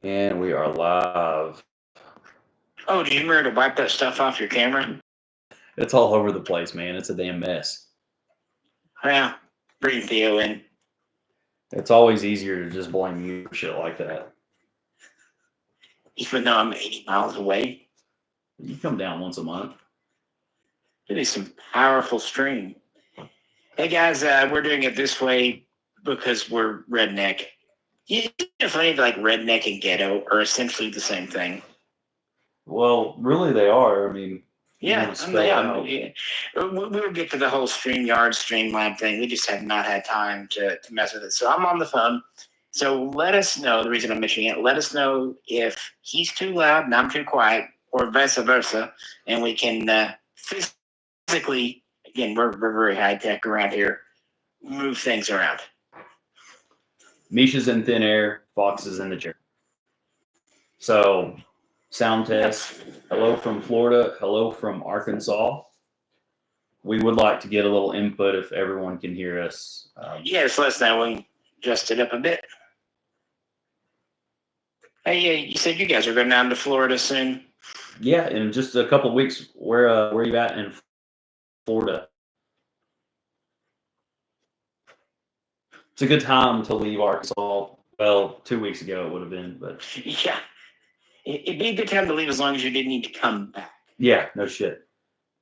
And we are live. Oh, did you remember to wipe that stuff off your camera? It's all over the place, man. It's a damn mess. Yeah, bring Theo in. It's always easier to just blame you for shit like that. Even though I'm 80 miles away. You come down once a month. It is some powerful stream. Hey guys, we're doing it this way because we're redneck. It's funny, like redneck and ghetto are essentially the same thing. Well, really, they are. I mean, you want Yeah, to spell it out. yeah. We will get to the whole StreamYard, Streamlab thing. We just have not had time to mess with it. So I'm on the phone. So let us know, the reason I'm mentioning it, let us know if he's too loud and I'm too quiet, or vice versa, and we can physically, again, we're very high tech around here, move things around. Misha's in thin air, Fox is in the chair. So, sound test. Hello from Florida. Hello from Arkansas. We would like to get a little input if everyone can hear us. Yes, let us know. We can adjust it up a bit. Hey, you said you guys are going down to Florida soon. Yeah, in just a couple of weeks. Where are you at in Florida? It's a good time to leave Arkansas. Well, 2 weeks ago it would have been, but Yeah, it'd be a good time to leave as long as you didn't need to come back. yeah, no shit.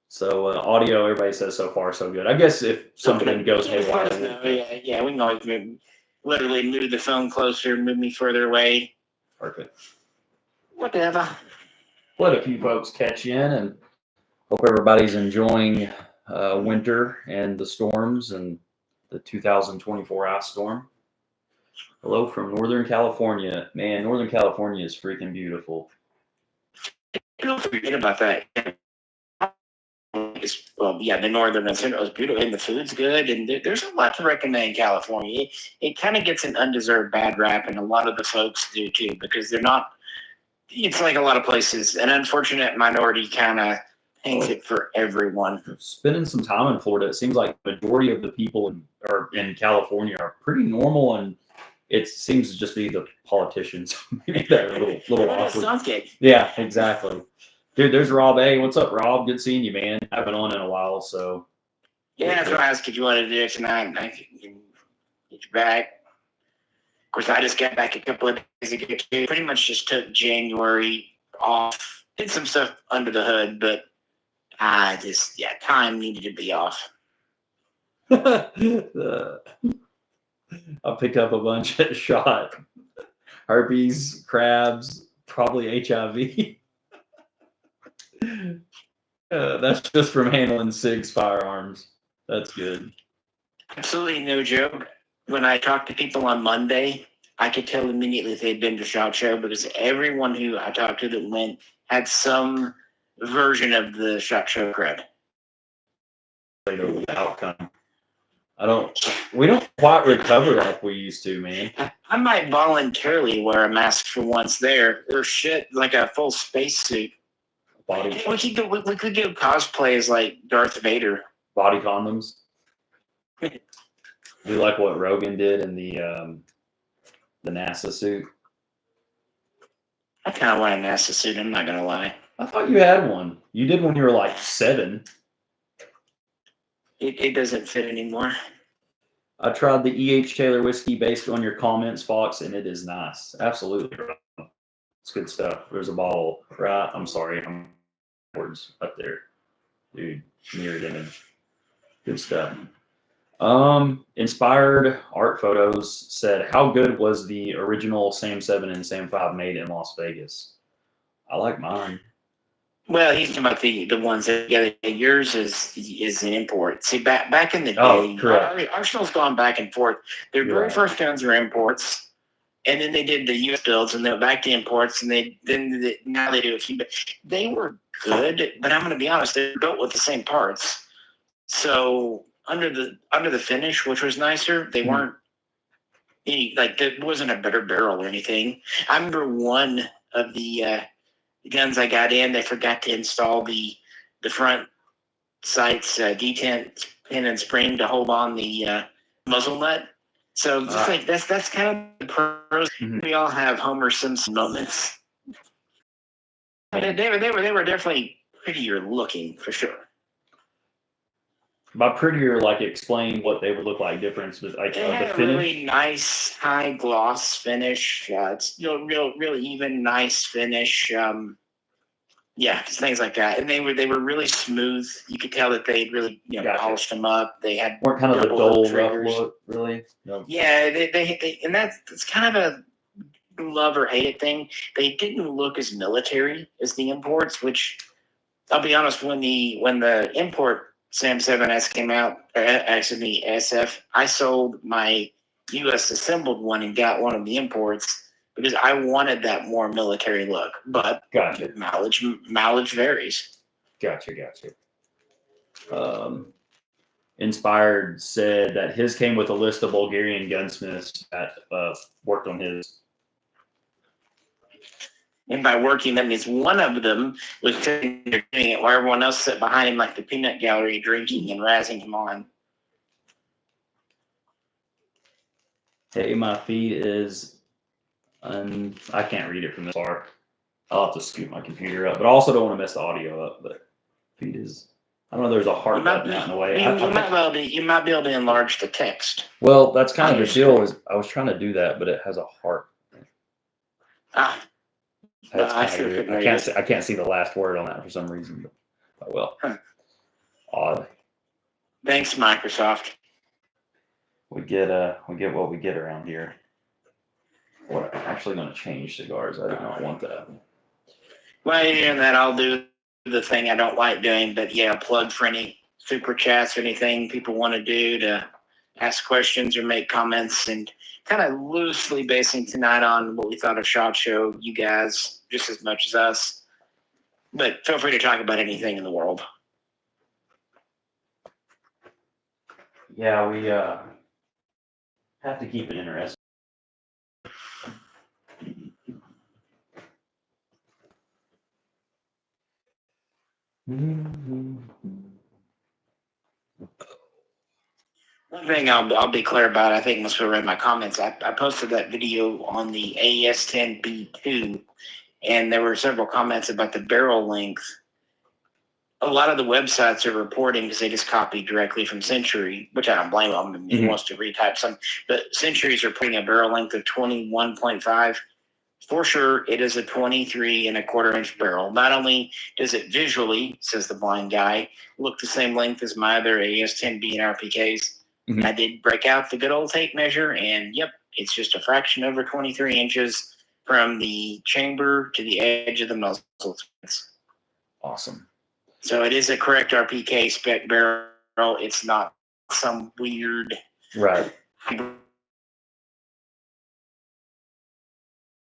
So audio, everybody says so far so good. I guess if something goes haywire, yeah, we can always literally move the phone closer, move me further away. Perfect. Whatever. Let a few folks catch in, and hope everybody's enjoying winter and the storms and the 2024 ice storm. Hello from Northern California. Man, Northern California is freaking beautiful. Don't forget about that. The northern and central is beautiful, and the food's good, and there's a lot to recommend in California. It kind of gets an undeserved bad rap, and a lot of the folks do too, because they're not. It's like a lot of places, an unfortunate minority kind of paints it for everyone. Spending some time in Florida, it seems like the majority of the people in California are pretty normal, and it seems to just be the politicians that are a little awkward. Yeah, exactly. Dude, there's Rob A. What's up, Rob? Good seeing you, man. Haven't been on in a while, so. Yeah, that's why I asked if you wanted to do it tonight. I can get you back. Of course, I just got back a couple of days ago. Pretty much just took January off. Did some stuff under the hood, but time needed to be off. I picked up a bunch of shot. Herpes, crabs, probably HIV. That's just from handling SIG's firearms. That's good. Absolutely no joke. When I talked to people on Monday, I could tell immediately if they'd been to SHOT Show, because everyone who I talked to that went had some version of the SHOT Show cred. The outcome. We don't quite recover like we used to, man. I might voluntarily wear a mask for once there, or shit, like a full spacesuit. We could do cosplay as like Darth Vader. Body condoms. Do like what Rogan did in the NASA suit. I kind of want a NASA suit. I'm not gonna lie. I thought you had one. You did when you were like 7. It doesn't fit anymore. I tried the E.H. Taylor whiskey based on your comments, Fox, and it is nice. Absolutely, bro. It's good stuff. There's a bottle, right? I'm sorry, I'm words up there, dude. Mirrored image. Good stuff. Inspired art photos said, "How good was the original Sam 7 and Sam 5 made in Las Vegas?" I like mine. Well, he's talking about the ones that together. Yours is an import. See, back in the day, Arsenal's gone back and forth. Their very first guns were imports, and then they did the U.S. builds, and they went back to imports, and now they do a few. But they were good, but I'm going to be honest, they're built with the same parts. So under the finish, which was nicer, they weren't like there wasn't a better barrel or anything. I remember one of the guns I got in, they forgot to install the front sight's detent pin and spring to hold on the muzzle nut. So just like that's kind of the pros. Mm-hmm. We all have Homer Simpson moments. They were definitely prettier looking for sure. By prettier, like explain what they would look like. Difference with like they had the a finish. Really nice high gloss finish. It's real even nice finish. Yeah, things like that, and they were really smooth. You could tell that they'd really polished them up. They had weren't kind of the dull rough look, really. No. Yeah, they and that's kind of a love or hate it thing. They didn't look as military as the imports, which I'll be honest, when the import Sam 7S came out, actually SF, I sold my US assembled one and got one of the imports because I wanted that more military look. But gotcha. Mileage varies. Gotcha. Inspired said that his came with a list of Bulgarian gunsmiths that worked on his. And by working, that means one of them was doing it while everyone else sat behind him like the peanut gallery, drinking and razzing him on. Hey, my feed is, I can't read it from this far. I'll have to scoot my computer up, but I also don't want to mess the audio up. But feed is, I don't know. There's a heart button out in the way. You might be able to enlarge the text. Well, that's kind of the deal. Is I was trying to do that, but it has a heart. That's kind of weird. I can't see the last word on that for some reason. But oh well. Odd. Thanks, Microsoft. We get what we get around here. What I'm actually going to change cigars. I do not want that. While you're doing that, I'll do the thing I don't like doing, but yeah, plug for any super chats or anything people want to do to ask questions or make comments, and kind of loosely basing tonight on what we thought of SHOT Show, you guys just as much as us. But feel free to talk about anything in the world. Yeah, we have to keep it interesting. One thing I'll be clear about, I think most people read my comments. I posted that video on the AS10B2, and there were several comments about the barrel length. A lot of the websites are reporting because they just copied directly from Century, which I don't blame them. I mean, he wants to retype some, but Centuries are putting a barrel length of 21.5. For sure, it is a 23.25-inch barrel. Not only does it visually, says the blind guy, look the same length as my other AS10B and RPKs. Mm-hmm. I did break out the good old tape measure, and yep, it's just a fraction over 23 inches from the chamber to the edge of the muzzle. Awesome. So it is a correct RPK spec barrel. It's not some weird. Right.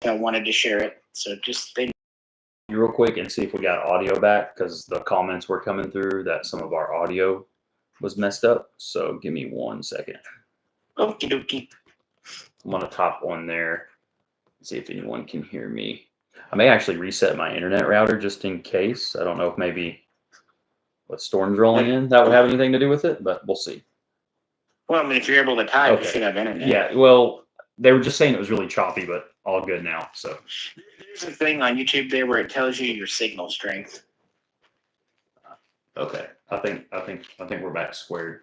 I wanted to share it. So just real quick and see if we got audio back, because the comments were coming through that some of our audio was messed up. So give me 1 second. Okie dokie. I'm on the top one there. See if anyone can hear me. I may actually reset my internet router just in case. I don't know if maybe what storm's rolling in that would have anything to do with it, but we'll see. Well, I mean, if you're able to type, you should have internet. Yeah, well, they were just saying it was really choppy, but all good now. So there's a thing on YouTube there where it tells you your signal strength. Okay, I think we're back squared.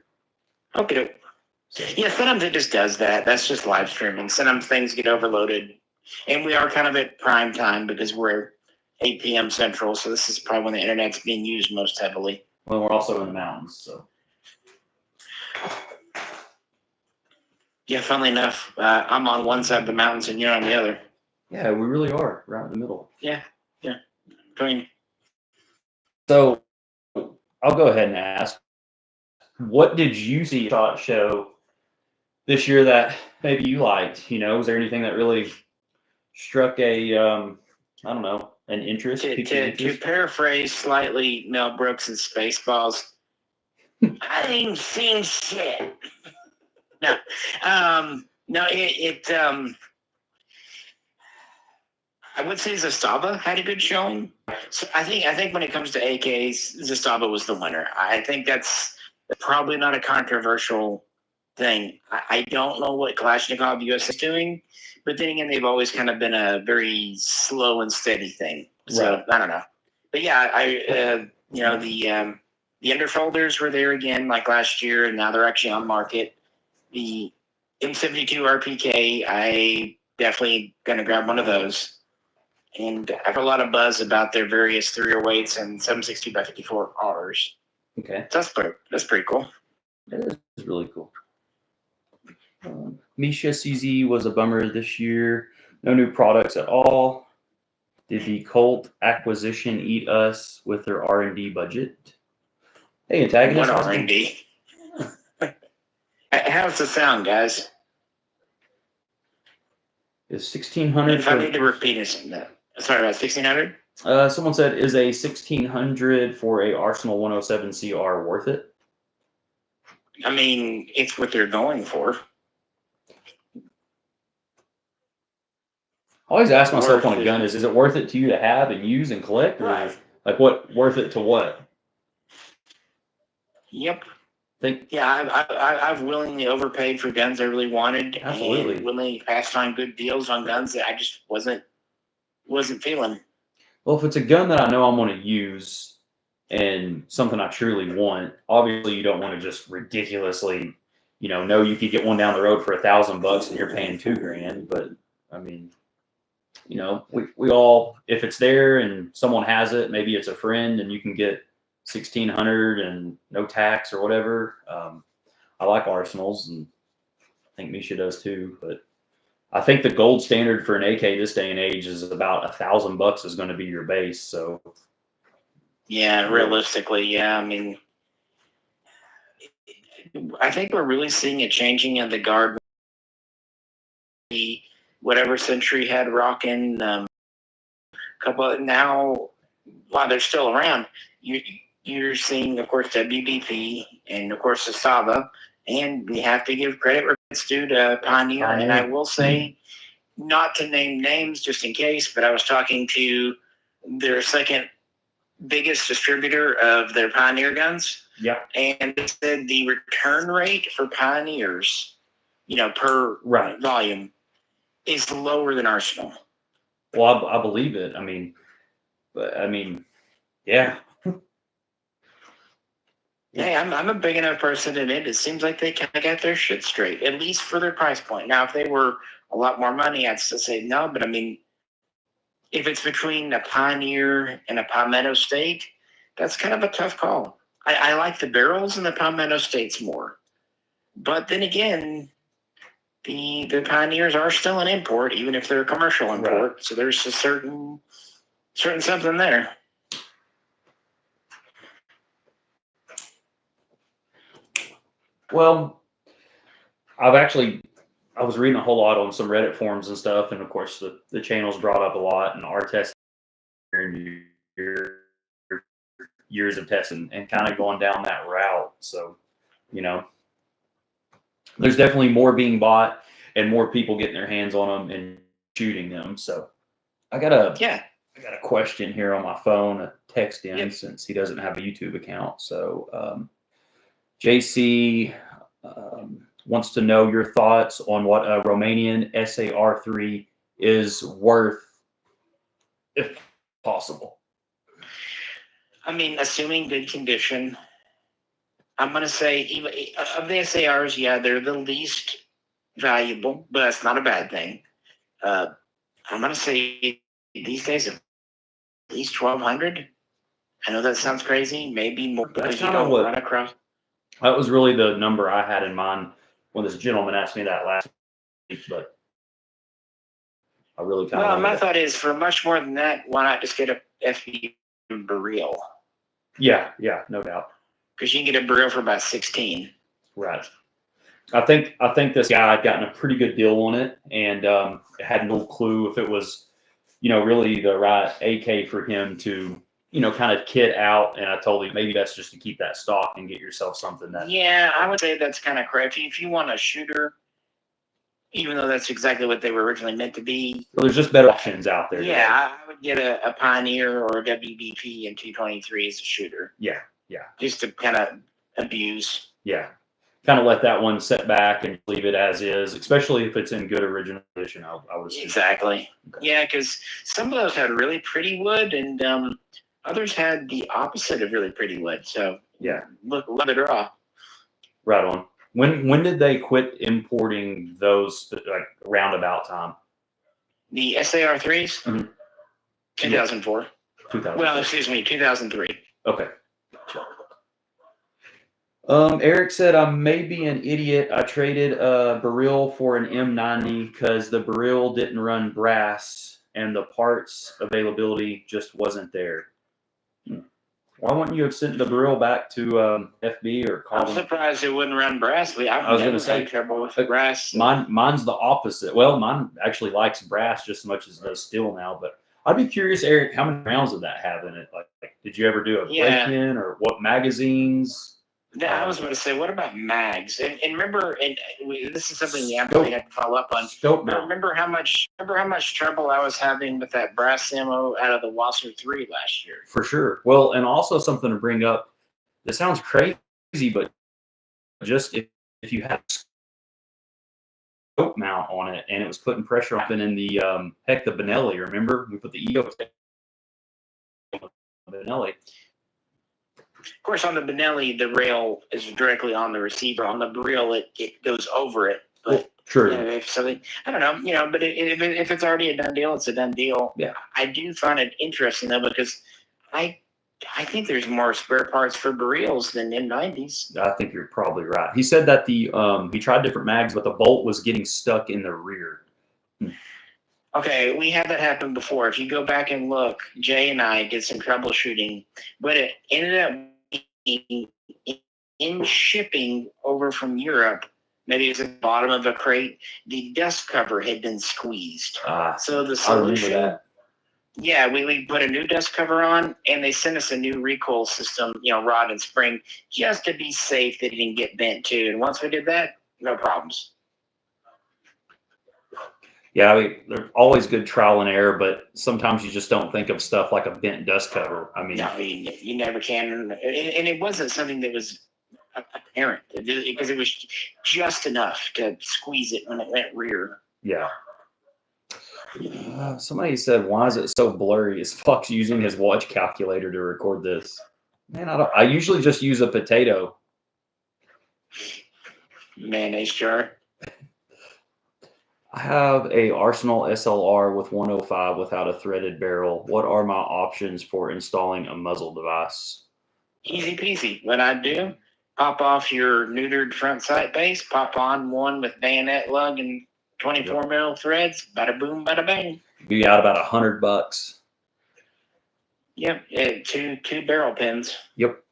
Okay. So, yeah, sometimes it just does that. That's just live streaming. Sometimes things get overloaded, and we are kind of at prime time because we're 8 p.m. Central, so this is probably when the internet's being used most heavily. Well, we're also in the mountains, so. Yeah, funnily enough, I'm on one side of the mountains and you're on the other. Yeah, we really are right in the middle. Yeah. Between. So I'll go ahead and ask, what did you see at SHOT Show this year that maybe you liked? You know, was there anything that really struck a, I don't know, an interest? To paraphrase slightly Mel Brooks and Spaceballs, I ain't seen shit. No, I would say Zastava had a good showing. So I think when it comes to AKs, Zastava was the winner. I think that's probably not a controversial thing. I don't know what Kalashnikov US is doing, but then again, they've always kind of been a very slow and steady thing. So right. I don't know. But yeah, the underfolders were there again like last year, and now they're actually on market. The M72 RPK, I definitely going to grab one of those. And I have a lot of buzz about their various 3-year weights and 762 by 54 Rs. Okay. So that's pretty cool. That is really cool. Misha CZ was a bummer this year. No new products at all. Did the Colt acquisition eat us with their R&D budget? Hey, antagonist. What R&D? How's the sound, guys? Is 1600? If I need to repeat it, sorry, about 1600. Someone said, is a 1600 for a Arsenal 107 CR worth it? I mean, it's what they're going for. I always ask myself on a gun is it worth it to you to have and use and collect? Or right. Like what worth it to what? Yep. I've willingly overpaid for guns I really wanted. Absolutely. And willingly passed on good deals on guns that I just wasn't feeling. Well, if it's a gun that I know I'm going to use and something I truly want, obviously you don't want to just ridiculously, know you could get one down the road for $1,000 and you're paying $2,000. But I mean, we all, if it's there and someone has it, maybe it's a friend and you can get 1,600 and no tax or whatever. I like Arsenals, and I think Misha does too. But I think the gold standard for an AK this day and age is about $1,000 is going to be your base. So yeah, realistically, yeah. I mean, I think we're really seeing a changing of the guard. Whatever Century had rocking, couple now, while they're still around, you're seeing, of course, WBP and of course the Saba, and we have to give credit where it's due to Pioneer. And I will say, not to name names just in case, but I was talking to their second biggest distributor of their Pioneer guns. Yeah. And they said the return rate for Pioneers, per volume is lower than Arsenal. Well, I believe it. I mean, yeah. Hey, I'm a big enough person to admit it seems like they kind of got their shit straight, at least for their price point. Now, if they were a lot more money, I'd still say no. But I mean, if it's between a Pioneer and a Palmetto State, that's kind of a tough call. I like the barrels and the Palmetto States more. But then again, the Pioneers are still an import, even if they're a commercial import. Right. So there's a certain something there. Well, I was reading a whole lot on some Reddit forums and stuff, and of course the channel's brought up a lot, and our testing years of testing and kind of going down that route. So, there's definitely more being bought and more people getting their hands on them and shooting them. So I got a question here on my phone, a text in since he doesn't have a YouTube account. So JC wants to know your thoughts on what a Romanian SAR3 is worth, if possible. I mean, assuming good condition, I'm going to say even of the SARs, they're the least valuable, but that's not a bad thing. I'm going to say these days at least 1,200. I know that sounds crazy, maybe more because you don't run across. That was really the number I had in mind when this gentleman asked me that last week, but I really kind of. Well, my thought is for much more than that, why not just get a FB Baril? Yeah, no doubt. Because you can get a Baril for about 16. Right. I think this guy had gotten a pretty good deal on it, and had no clue if it was, really the right AK for him to, kind of kit out. And I told him maybe that's just to keep that stock and get yourself something that. Yeah, I would say that's kind of correct. If you want a shooter, even though that's exactly what they were originally meant to be. Well, there's just better options out there. Yeah, I would get a Pioneer or a WBP and 223 as a shooter. Yeah. Just to kind of abuse. Yeah. kind of let that one set back and leave it as is, especially if it's in good original condition. I would assume. Exactly. Okay. Yeah, because some of those had really pretty wood, and others had the opposite of really pretty wood. So yeah, look the draw. Right on. When did they quit importing those, like roundabout time? The SAR3s? Mm-hmm. 2004. 2004. Well, excuse me, 2003. Okay. Eric said, I may be an idiot. I traded a Baril for an M90 because the Baril didn't run brass and the parts availability just wasn't there. Why wouldn't you have sent the Baril back to FB or call I'm surprised it wouldn't run brass. I was going to say trouble with brass. Mine's the opposite. Well, mine actually likes brass just as much as it does steel now. But I'd be curious, Eric, how many rounds did that have in it? Like did you ever do a break-in or what magazines? I was going to say, what about mags? And remember, this is something you absolutely had to follow up on. Remember how much trouble I was having with that brass ammo out of the Wasser 3 last year? For sure. Well, and also something to bring up. This sounds crazy, but just if you had a scope mount on it and it was putting pressure up, and in the the Benelli, remember we put the EO on the Benelli. Of course, on the Benelli, the rail is directly on the receiver. On the Baril, it goes over it. But true. If something, I don't know, but if it's already a done deal, it's a done deal. Yeah. I do find it interesting though, because I think there's more spare parts for Barils than M90s. I think you're probably right. He said that he tried different mags, but the bolt was getting stuck in the rear. Okay, we had that happen before. If you go back and look, Jay and I did some troubleshooting, but it ended up being in shipping over from Europe. Maybe it was at the bottom of a crate. The dust cover had been squeezed. So the solution. Yeah, we put a new dust cover on, and they sent us a new recoil system, rod and spring, just to be safe that it didn't get bent too. And once we did that, no problems. Yeah, I mean, there's always good trial and error, but sometimes you just don't think of stuff like a bent dust cover. I mean, no, you never can. And it wasn't something that was apparent because it was just enough to squeeze it when it went rear. Yeah. Somebody said, "Why is it so blurry?" Is Fox using his watch calculator to record this? Man, I usually just use a potato. Mayonnaise jar. I have a Arsenal SLR with 105 without a threaded barrel. What are my options for installing a muzzle device? Easy peasy. What I do, pop off your neutered front sight base, pop on one with bayonet lug and 24 mil threads. Bada boom, bada bang. Be out about $100. Yep, two barrel pins. Yep.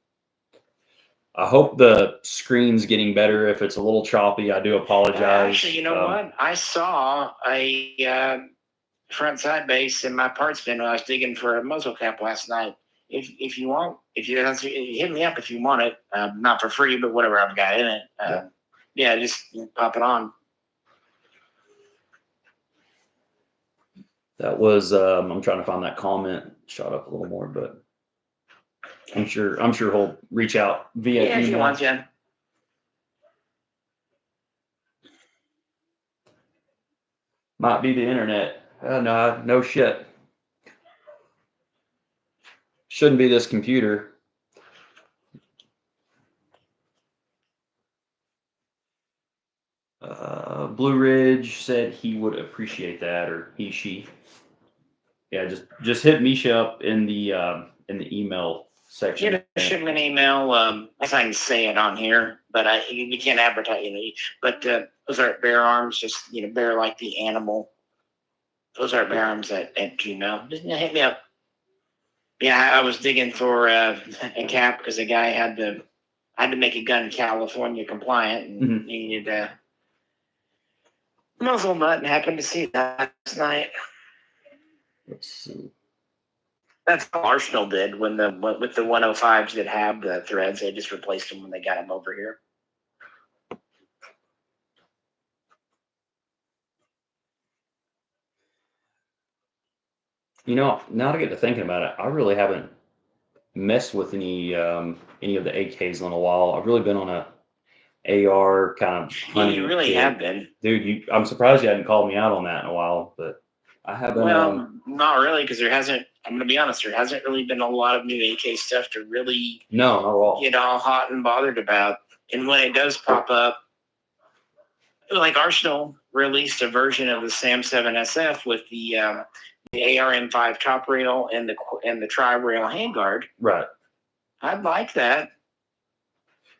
I hope the screen's getting better. If it's a little choppy, I do apologize. Actually, you know what? I saw a front side base in my parts bin when I was digging for a muzzle cap last night. If you want, hit me up if you want it. Not for free, but whatever I've got in it. Yeah, just pop it on. That was I'm trying to find that comment. Shot up a little more, but I'm sure he'll reach out via email. If you want, Jen. Might be the internet. No shit. Shouldn't be this computer. Blue Ridge said he would appreciate that, or she. Yeah, just hit Misha up in the email section. Shoot me an email. I can say it on here, but you can't advertise. But Ozark Bear Arms, just bear like the animal. Ozark Bear Arms at Gmail. Just hit me up. Yeah, I was digging for a cap because the guy had to make a gun California compliant and needed a muzzle nut, and happened to see that last night. Let's see. That's how Arsenal did with the 105s that have the threads. They just replaced them when they got them over here. Now to get to thinking about it, I really haven't messed with any of the AKs in a while. I've really been on a AR kind of hunting. You really have been. Dude, I'm surprised you hadn't called me out on that in a while, but I haven't. Well, not really, because there hasn't, I'm going to be honest, there hasn't really been a lot of new AK stuff to really not at all. Get all hot and bothered about. And when it does pop up, like Arsenal released a version of the SAM 7 SF with the ARM5 top rail and the tri-rail handguard. Right. I'd like that.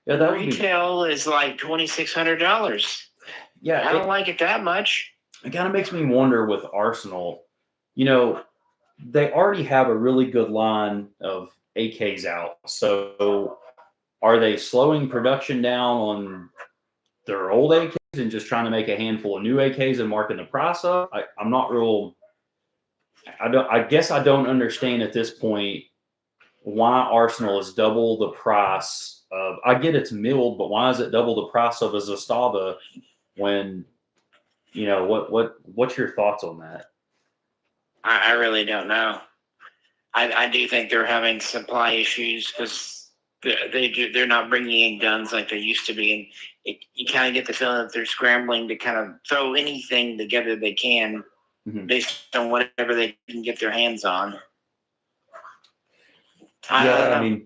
Yeah, that retail is like $2,600. Yeah, I don't like it that much. It kind of makes me wonder with Arsenal. You know, they already have a really good line of AKs out. So are they slowing production down on their old AKs and just trying to make a handful of new AKs and marking the price up? I'm not real. I guess I don't understand at this point why Arsenal is double the price of. I get it's milled, but why is it double the price of a Zastava when, what's your thoughts on that? I really don't know. I do think they're having supply issues because they're not bringing in guns like they used to be, and you kind of get the feeling that they're scrambling to kind of throw anything together they can based on whatever they can get their hands on. I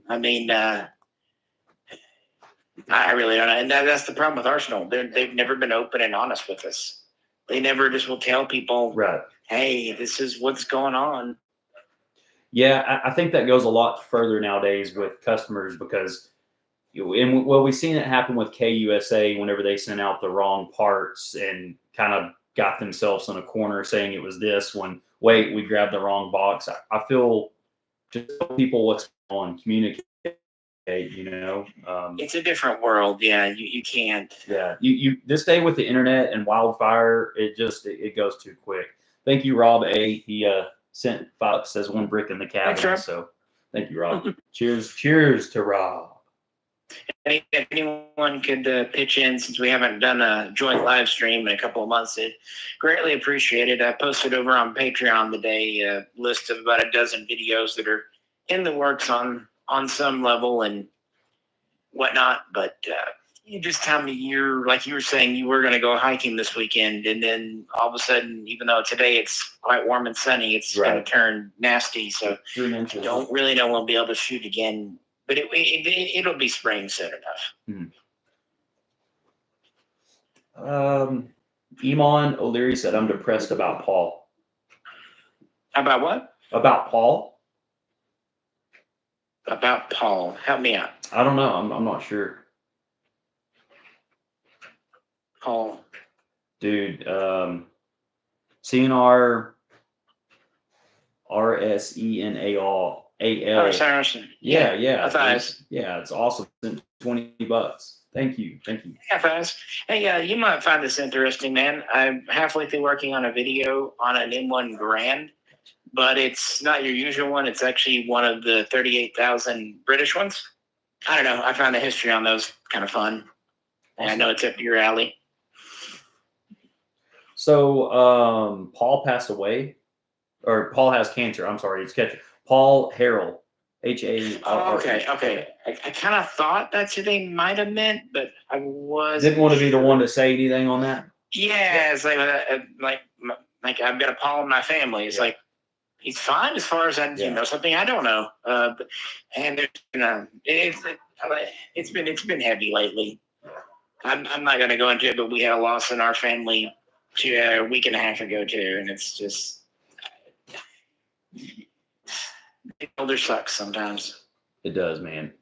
really don't know, and that's the problem with Arsenal. They've never been open and honest with us. They never just will tell people, right, hey, this is what's going on. Yeah, I think that goes a lot further nowadays with customers because, we've seen it happen with KUSA whenever they sent out the wrong parts and kind of got themselves in a corner saying it was this when, wait, we grabbed the wrong box. I feel just tell people what's going on, communicate, it's a different world. Yeah, you can't. Yeah, you this day with the internet and wildfire, it goes too quick. Thank you, Rob A. He sent Fox says one brick in the cabin. Thanks, so thank you, Rob. Cheers to Rob. If anyone could pitch in, since we haven't done a joint live stream in a couple of months, it greatly appreciated. I posted over on Patreon today a list of about a dozen videos that are in the works on some level and whatnot. But you just tell me like you were saying, you were going to go hiking this weekend, and then all of a sudden, even though today it's quite warm and sunny, it's going to turn nasty. So I don't really know we'll be able to shoot again. But it'll be spring soon enough. Iman O'Leary said, I'm depressed about Paul. About what? About Paul. About Paul. Help me out. I don't know. I'm not sure. Paul. Dude, CNR RSENAL. Oh, Saracen. Yeah. It's awesome. $20. Thank you. Yeah, fast. Hey, you might find this interesting, man. I'm halfway through working on a video on an M1 Grand, but it's not your usual one. It's actually one of the 38,000 British ones. I don't know. I found the history on those kind of fun. And I know it's up your alley. So, Paul passed away, or Paul has cancer. I'm sorry, it's cancer. Paul Harrell, HA. Oh, okay. I kind of thought that's who they might have meant, but I didn't want to be the one to say anything on that. Yeah, it's like I've got a Paul in my family. It's like he's fine as far as something I don't know. And it's been heavy lately. I'm not going to go into it, but we had a loss in our family a week and a half ago too, and it's just. Older sucks sometimes. It does, man.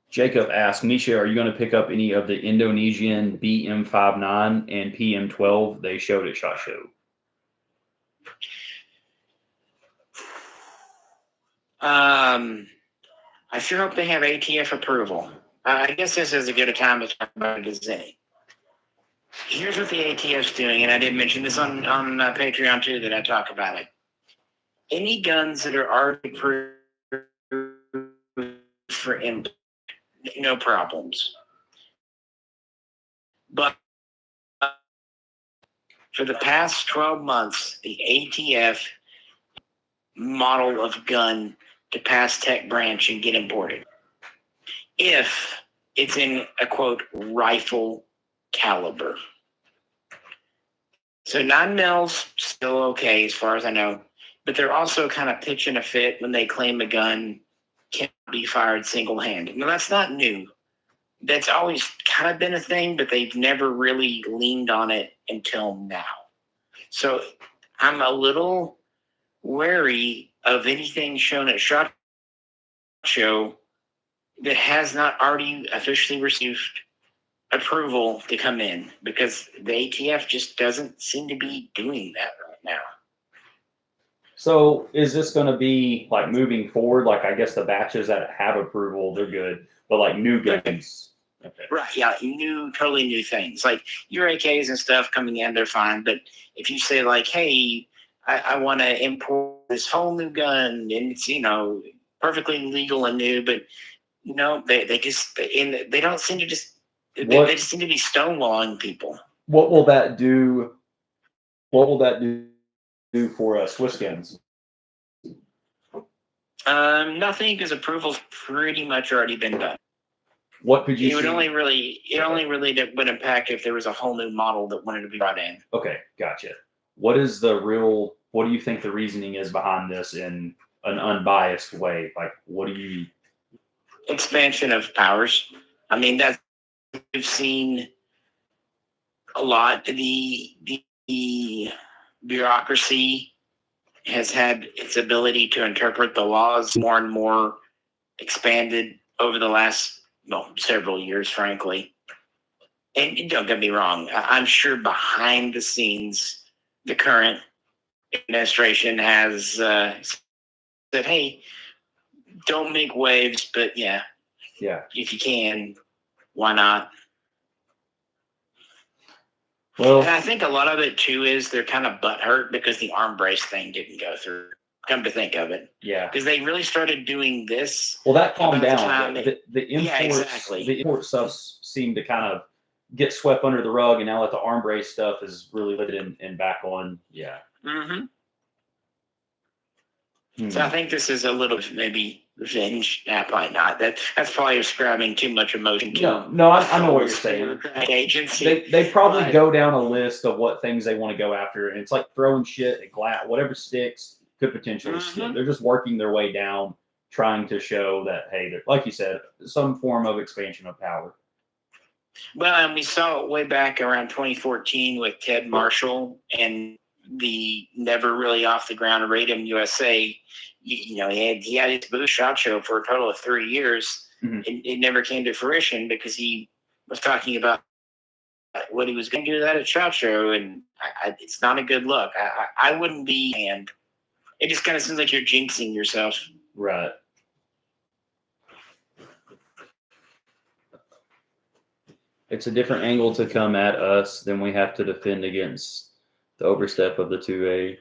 Jacob asked, Misha, are you going to pick up any of the Indonesian BM59 and PM12 they showed at SHOT Show? I sure hope they have ATF approval. I guess this is as good a time to talk about it as any. Here's what the ATF's doing, and I did mention this on Patreon too, that I talk about it. Any guns that are already approved for import, no problems. But for the past 12 months, the ATF model of gun to pass tech branch and get imported. if it's in a quote rifle caliber. So 9mm still okay as far as I know, but they're also kind of pitching a fit when they claim a gun can't be fired single-handed. Now that's not new. That's always kind of been a thing, but they've never really leaned on it until now. So I'm a little wary of anything shown at SHOT Show that has not already officially received approval to come in, because the ATF just doesn't seem to be doing that right now. So is this going to be like moving forward? Like, I guess the batches that have approval, they're good, but like new guns. Okay. Right, yeah, totally new things. Like your AKs and stuff coming in, they're fine. But if you say like, hey, I want to import this whole new gun, and it's, perfectly legal and new, but they just they don't seem to just they just seem to be stonewalling people. What will that do? What will that do for Swiss guns? Nothing, because approval's pretty much already been done. What could you? It only really would impact if there was a whole new model that wanted to be brought in. Okay, gotcha. What do you think the reasoning is behind this in an unbiased way? Like, what do you? Expansion of powers. I mean, that's, we've seen a lot. The bureaucracy has had its ability to interpret the laws more and more expanded over the last several years, frankly. And don't get me wrong, I'm sure behind the scenes, the current administration has said, hey, don't make waves, but yeah, if you can, why not? Well, and I think a lot of it too is they're kind of butthurt because the arm brace thing didn't go through. Come to think of it, because they really started doing this. Well, that calmed down. The import stuff seemed to kind of get swept under the rug, and now that the arm brace stuff is really lit and back on. Yeah. So I think this is a little maybe revenge. Probably not. That's probably ascribing too much emotion to. No, I know what you're saying. Agency. They probably go down a list of what things they want to go after, and it's like throwing shit at glass. Whatever sticks could potentially stick. They're just working their way down, trying to show that, hey, like you said, some form of expansion of power. Well, and we saw it way back around 2014 with Ted Marshall and the never really off the ground Radom USA. He had his booth SHOT Show for a total of 3 years. It never came to fruition because he was talking about what he was going to do that at SHOT Show, and it's not a good look. I wouldn't be, and it just kind of seems like you're jinxing yourself. Right. It's a different angle to come at us than we have to defend against the overstep of the 2A.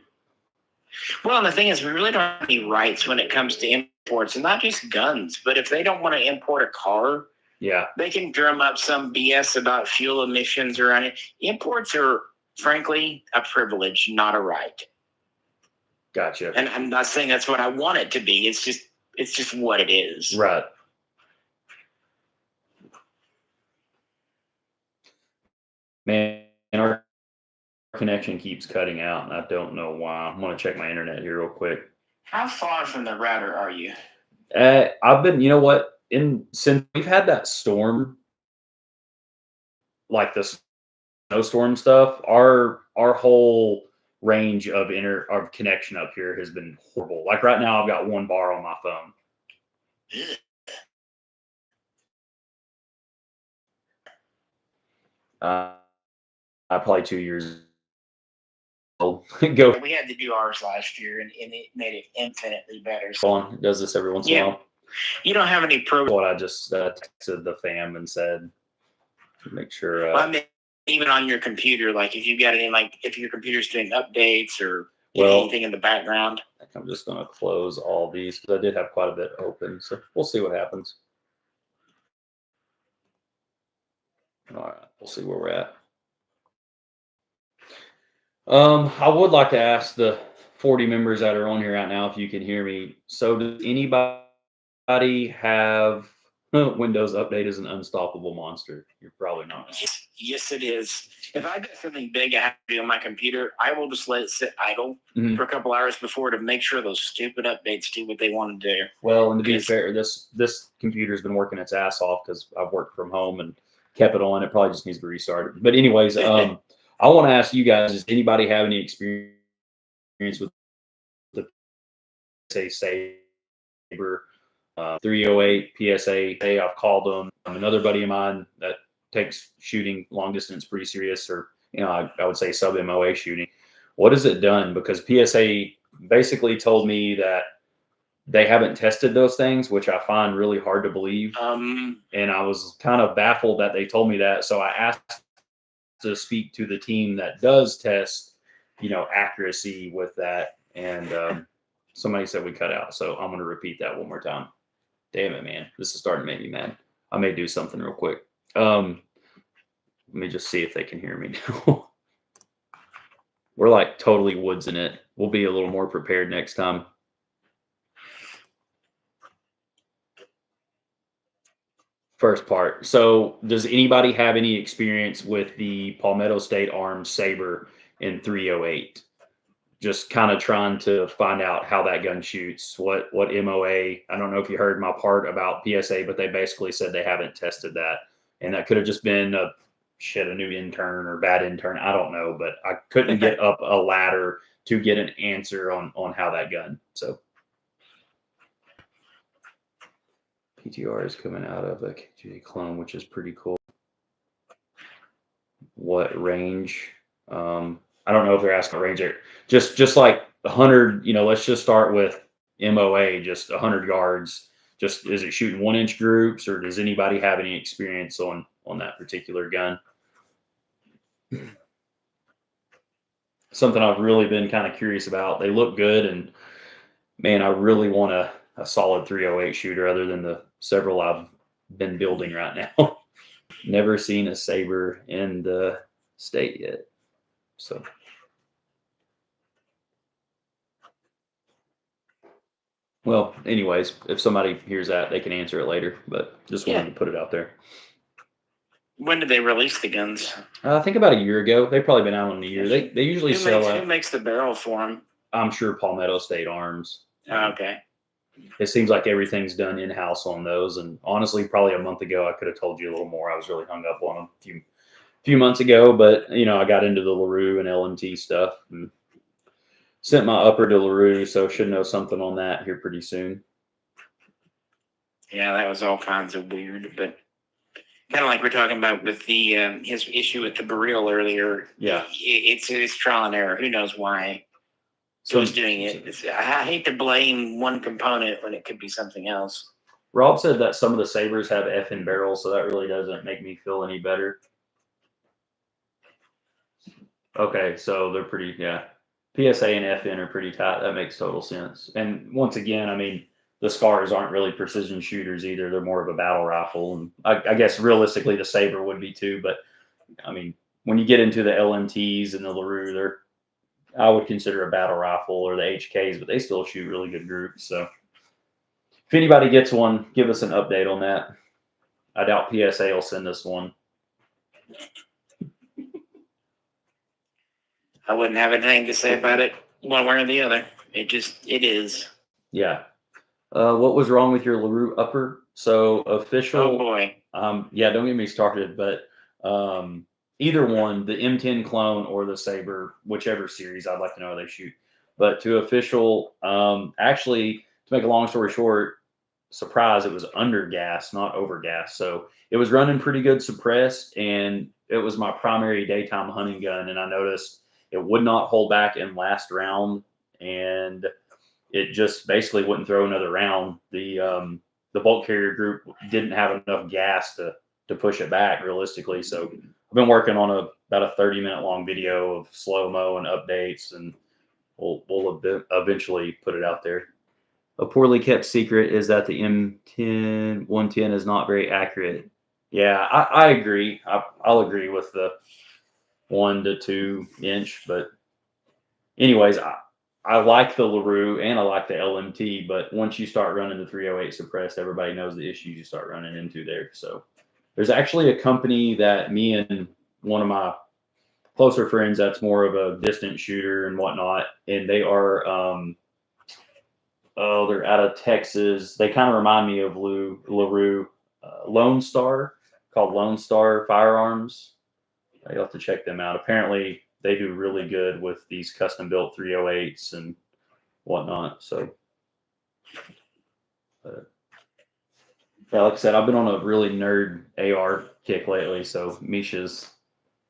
Well, and the thing is, we really don't have any rights when it comes to imports, and not just guns, but if they don't want to import a car, they can drum up some BS about fuel emissions or anything. Imports are, frankly, a privilege, not a right. Gotcha. And I'm not saying that's what I want it to be. It's just what it is. Right. Man, our connection keeps cutting out, and I don't know why. I'm going to check my internet here real quick. How far from the router are you? I've been, you know what, since we've had that storm, like the snowstorm stuff, our whole range of connection up here has been horrible. Like right now, I've got 1 bar on my phone. Probably 2 years old. Go. We had to do ours last year, and it made it infinitely better. So it does this every once in a while. You don't have any programs. What I just texted the fam and said, make sure. I mean, even on your computer, like if you got any, like if your computer's doing updates or anything in the background. I'm just going to close all these because I did have quite a bit open. So we'll see what happens. All right, we'll see where we're at. I would like to ask the 40 members that are on here right now if you can hear me. So does anybody have Windows Update is an unstoppable monster. You're probably not. Yes, it is. If I got something big I have to do on my computer, I will just let it sit idle for a couple hours before to make sure those stupid updates do what they want to do. Well, and to be fair, this computer's been working its ass off because I've worked from home and kept it on. It probably just needs to be restarted. But anyways, I want to ask you guys: does anybody have any experience with the PSA Saber 308 PSA? I've called them. Another buddy of mine that takes shooting long distance pretty serious, or I would say sub MOA shooting. What has it done? Because PSA basically told me that they haven't tested those things, which I find really hard to believe. And I was kind of baffled that they told me that. So I asked to speak to the team that does test, accuracy with that. And somebody said we cut out. So I'm going to repeat that one more time. Damn it, man. This is starting to make me mad. I may do something real quick. Let me just see if they can hear me now. We're like totally woods in it. We'll be a little more prepared next time. First part. So, does anybody have any experience with the Palmetto State Arms Saber in 308? Just kind of trying to find out how that gun shoots. What MOA? I don't know if you heard my part about PSA, but they basically said they haven't tested that, and that could have just been a new intern or bad intern. I don't know, but I couldn't get up a ladder to get an answer on how that gun. So. PTR is coming out of a KGA clone, which is pretty cool. What range? I don't know if they're asking range there. Just like 100, let's just start with MOA, just 100 yards. Just is it shooting 1-inch groups, or does anybody have any experience on that particular gun? Something I've really been kind of curious about. They look good, and man, I really want a solid 308 shooter other than the several I've been building right now. Never seen a Saber in the state yet. So. Well, anyways, if somebody hears that, they can answer it later, but just wanted to put it out there. When did they release the guns? I think about a year ago. They've probably been out in a year. They usually sell out. Who makes the barrel for them? I'm sure Palmetto State Arms. Okay. It seems like everything's done in-house on those. And honestly, probably a month ago, I could have told you a little more. I was really hung up on them a few months ago, but I got into the LaRue and LMT stuff and sent my upper to LaRue, so should know something on that here pretty soon. Yeah, that was all kinds of weird, but kind of like we're talking about with the his issue with the barrel earlier. Yeah, it's trial and error. Who knows why? Who's doing it? I hate to blame one component when it could be something else. Rob said that some of the Sabers have FN barrels, so that really doesn't make me feel any better. Okay, so they're pretty, PSA and FN are pretty tight. That makes total sense. And once again, I mean, the Scars aren't really precision shooters either. They're more of a battle rifle. And I guess realistically, the Saber would be too. But I mean, when you get into the LMTs and the LaRue, I would consider a battle rifle, or the HKs, but they still shoot really good groups. So if anybody gets one, give us an update on that. I doubt PSA will send us one. I wouldn't have anything to say about it one way or the other. It is. Yeah. What was wrong with your LaRue upper? So official. Oh boy. Yeah, don't get me started, but either one, the M10 clone or the Saber, whichever series, I'd like to know how they shoot. But to official, actually, to make a long story short, surprise, it was under gas, not over gas. So it was running pretty good suppressed, and it was my primary daytime hunting gun. And I noticed it would not hold back in last round, and it just basically wouldn't throw another round. The bolt carrier group didn't have enough gas to push it back realistically. So I've been working on about a 30-minute long video of slow-mo and updates, and we'll eventually put it out there. A poorly kept secret is that the M10 110 is not very accurate. Yeah, I agree. I'll agree with the 1 to 2 inch, but anyways, I like the LaRue and I like the LMT, but once you start running the 308 suppressed, everybody knows the issues you start running into there. So there's actually a company that me and one of my closer friends that's more of a distant shooter and whatnot, and they are they're out of Texas. They kind of remind me of LaRue, Lone Star, called Lone Star Firearms. You'll have to check them out. Apparently, they do really good with these custom built 308s and whatnot. So, yeah, like I said, I've been on a really nerd AR kick lately. So Misha's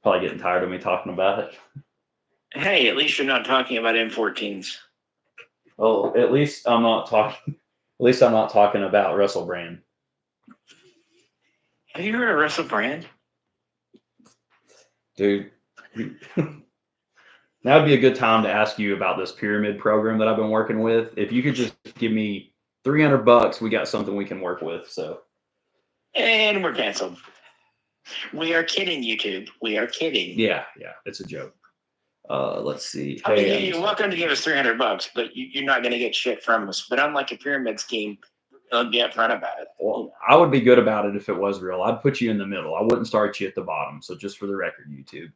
probably getting tired of me talking about it. Hey, at least you're not talking about M14s. Well, at least I'm not talking. At least I'm not talking about Russell Brand. Have you heard of Russell Brand? Dude, that would be a good time to ask you about this pyramid program that I've been working with. If you could just give me $300, we got something we can work with. So, and we're canceled. We are kidding, YouTube. We are kidding. Yeah, it's a joke. Let's see. I mean, you're welcome to give us $300, but you're not going to get shit from us. But unlike a pyramid scheme, I'll be upfront about it. Well, I would be good about it if it was real. I'd put you in the middle. I wouldn't start you at the bottom. So just for the record, YouTube.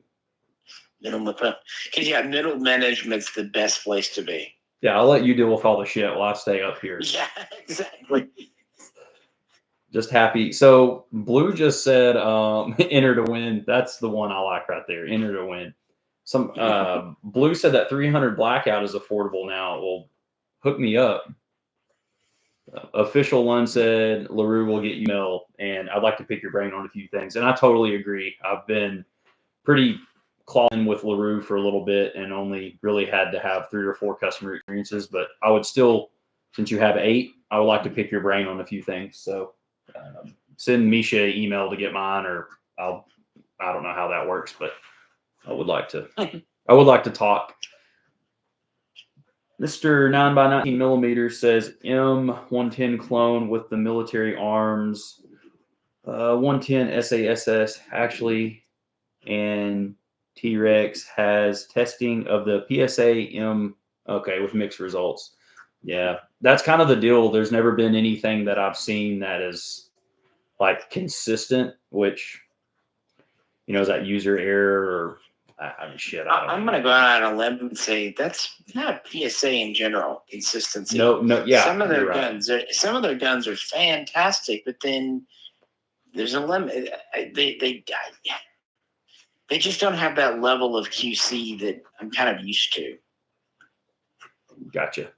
Because middle management's the best place to be. Yeah, I'll let you deal with all the shit while I stay up here. Yeah, exactly. Just happy. So Blue just said, enter to win. That's the one I like right there. Enter to win. Some Blue said that 300 blackout is affordable now. Well, hook me up. Official one said LaRue will get you mail, and I'd like to pick your brain on a few things. And I totally agree. I've been pretty clawing with LaRue for a little bit and only really had to have 3 or 4 customer experiences. But I would still, since you have 8, I would like to pick your brain on a few things. So send Misha an email to get mine, or I don't know how that works, but I would like to talk. Mr. 9x19 millimeter says M110 clone with the military arms, 110 SASS actually, and T-Rex has testing of the PSA M. Okay, with mixed results. Yeah, that's kind of the deal. There's never been anything that I've seen that is like consistent, which is that user error or shit. I'm going to go out on a limb and say that's not PSA in general consistency. No, yeah. Some of their guns are fantastic, but then there's a limit. They just don't have that level of QC that I'm kind of used to. Gotcha.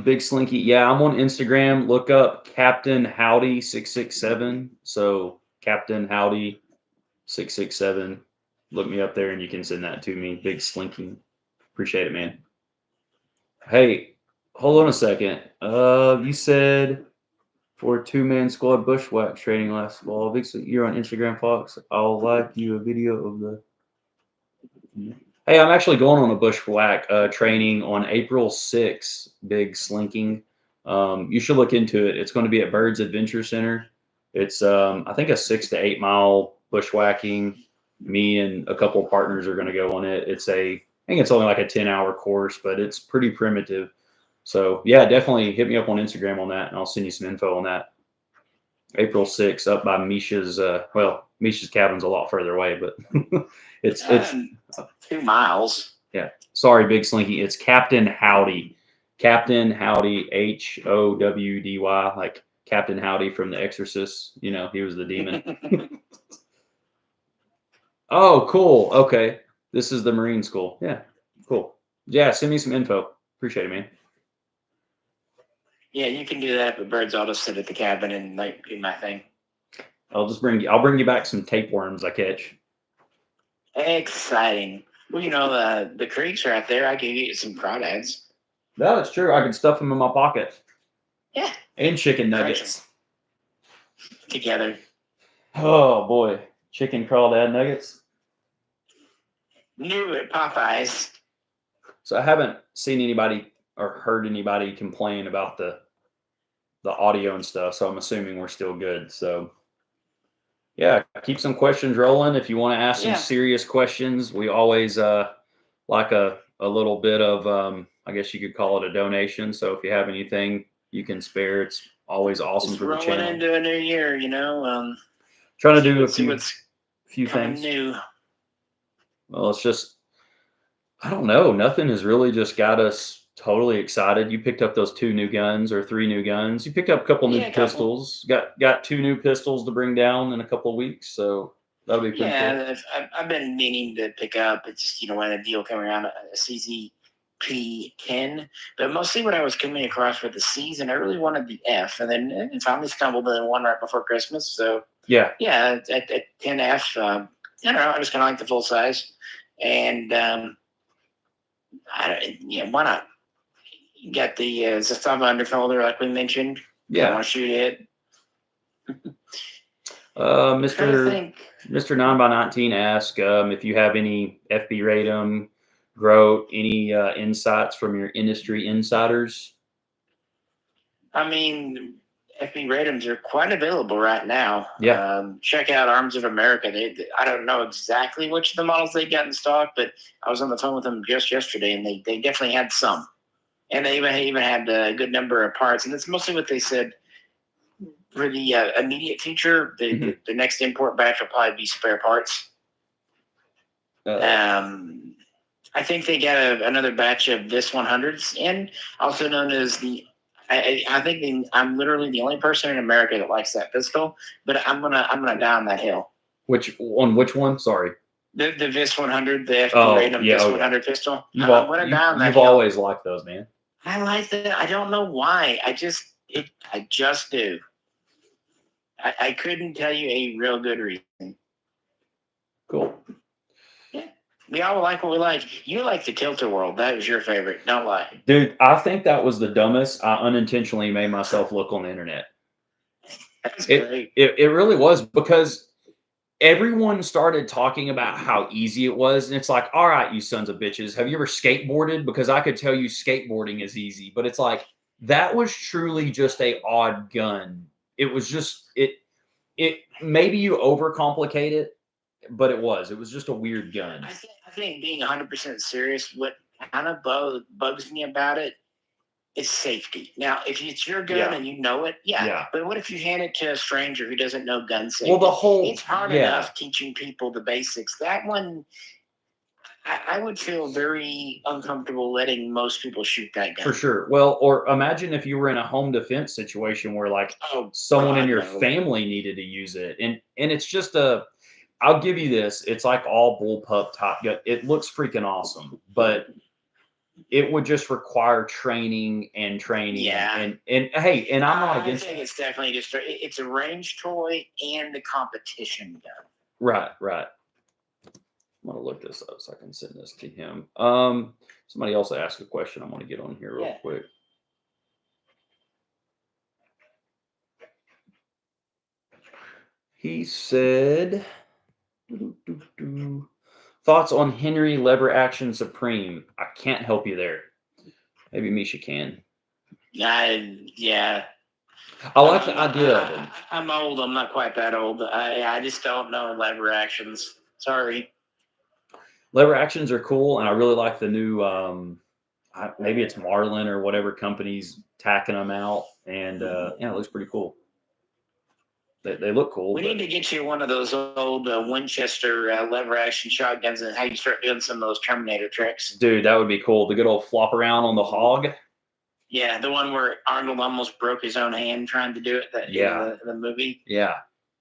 Big Slinky. Yeah, I'm on Instagram. Look up Captain Howdy 667. So Captain Howdy 667. Look me up there and you can send that to me. Big Slinky. Appreciate it, man. Hey, hold on a second. You said for a 2-man squad bushwhack training last fall. Big Slinky, you're on Instagram, Fox. I'll like you a video of the. Hey, I'm actually going on a bushwhack training on April 6th, Big Slinking. You should look into it. It's going to be at Birds Adventure Center. It's, I think, a 6 to 8 mile bushwhacking. Me and a couple of partners are going to go on it. I think it's only like a 10-hour course, but it's pretty primitive. So, yeah, definitely hit me up on Instagram on that, and I'll send you some info on that. April 6th, up by Misha's, Misha's cabin's a lot further away, but it's 2 miles. Yeah. Sorry, Big Slinky. It's Captain Howdy. Captain Howdy, Howdy, like Captain Howdy from The Exorcist. He was the demon. Oh, cool. Okay. This is the Marine School. Yeah. Cool. Yeah, send me some info. Appreciate it, man. Yeah, you can do that, but Birds. I'll just sit at the cabin and do my thing. I'll bring you back some tapeworms I catch. Exciting. Well, the creeks are out there. I can get you some crawdads. No, it's true. I can stuff them in my pocket. Yeah. And chicken nuggets. Together. Oh, boy. Chicken crawdad nuggets. New at Popeyes. So I haven't seen anybody or heard anybody complain about the audio and stuff. So I'm assuming we're still good. So yeah, keep some questions rolling. If you want to ask some serious questions, we always like a a little bit of, I guess you could call it a donation. So if you have anything you can spare, it's always awesome Just for the rolling channel. into a new year, Trying to do a few coming things. new. Well, it's just, I don't know. Nothing has really just got us totally excited. You picked up those 2 new guns or 3 new guns. You picked up a couple new pistols. Got 2 new pistols to bring down in a couple of weeks. So that'll be pretty cool. Yeah, I've been meaning to pick up. It's just when a deal came around, a CZP-10. But mostly what I was coming across for the season, I really wanted the F, and then finally stumbled on one right before Christmas. So yeah, at 10F, I don't know. I just kind of like the full size, and why not? You got the Zastava underfolder, like we mentioned. Yeah, I want to shoot it. Mr. 9x19 asked if you have any FB Radom, Grote, any insights from your industry insiders. I mean, FB Radoms are quite available right now. Yeah. Check out Arms of America. I don't know exactly which of the models they got in stock, but I was on the phone with them just yesterday, and they definitely had some. And they even had a good number of parts. And that's mostly what they said. For the immediate future, the next import batch will probably be spare parts. I think they got another batch of this 100s in, also known as the. I think I'm literally the only person in America that likes that pistol, but I'm gonna die on that hill. Which one? Sorry. The VIS 100, the FB Radom VIS 100 pistol. You've always liked those, man. I like that. I don't know why. I just do. I couldn't tell you a real good reason. Cool. Yeah. We all like what we like. You like the Tilter World. That was your favorite. Don't lie. Dude, I think that was the dumbest. I unintentionally made myself look on the internet. That's great. It really was, because everyone started talking about how easy it was. And it's like, all right, you sons of bitches, have you ever skateboarded? Because I could tell you skateboarding is easy. But it's like, that was truly just a odd gun. It was just, it maybe you overcomplicate it, but it was just a weird gun. I think being 100% serious, what kind of bugs me about it is safety. Now, if it's your gun and you know it, but what if you hand it to a stranger who doesn't know gun safety? Well, it's hard enough teaching people the basics. That one, I would feel very uncomfortable letting most people shoot that gun. For sure. Well, or imagine if you were in a home defense situation where someone in your family needed to use it. And it's just I'll give you this. It's like all bullpup Top Gun. It looks freaking awesome, but it would just require training and training. Yeah. And hey, and I'm not against. I think it's definitely just it's a range toy and a competition gun. Right. I'm gonna look this up so I can send this to him. Somebody else asked a question. I'm gonna get on here real quick. He said, thoughts on Henry lever action Supreme. I can't help you there. Maybe Misha can. Yeah. I like the idea of them. I'm old. I'm not quite that old. I just don't know lever actions. Sorry. Lever actions are cool, and I really like the new, maybe it's Marlin or whatever company's tacking them out, and it looks pretty cool. They look cool. We need to get you one of those old Winchester lever action shotguns and how you start doing some of those Terminator tricks. Dude, that would be cool. The good old flop around on the hog. Yeah, the one where Arnold almost broke his own hand trying to do it. In the movie. Yeah,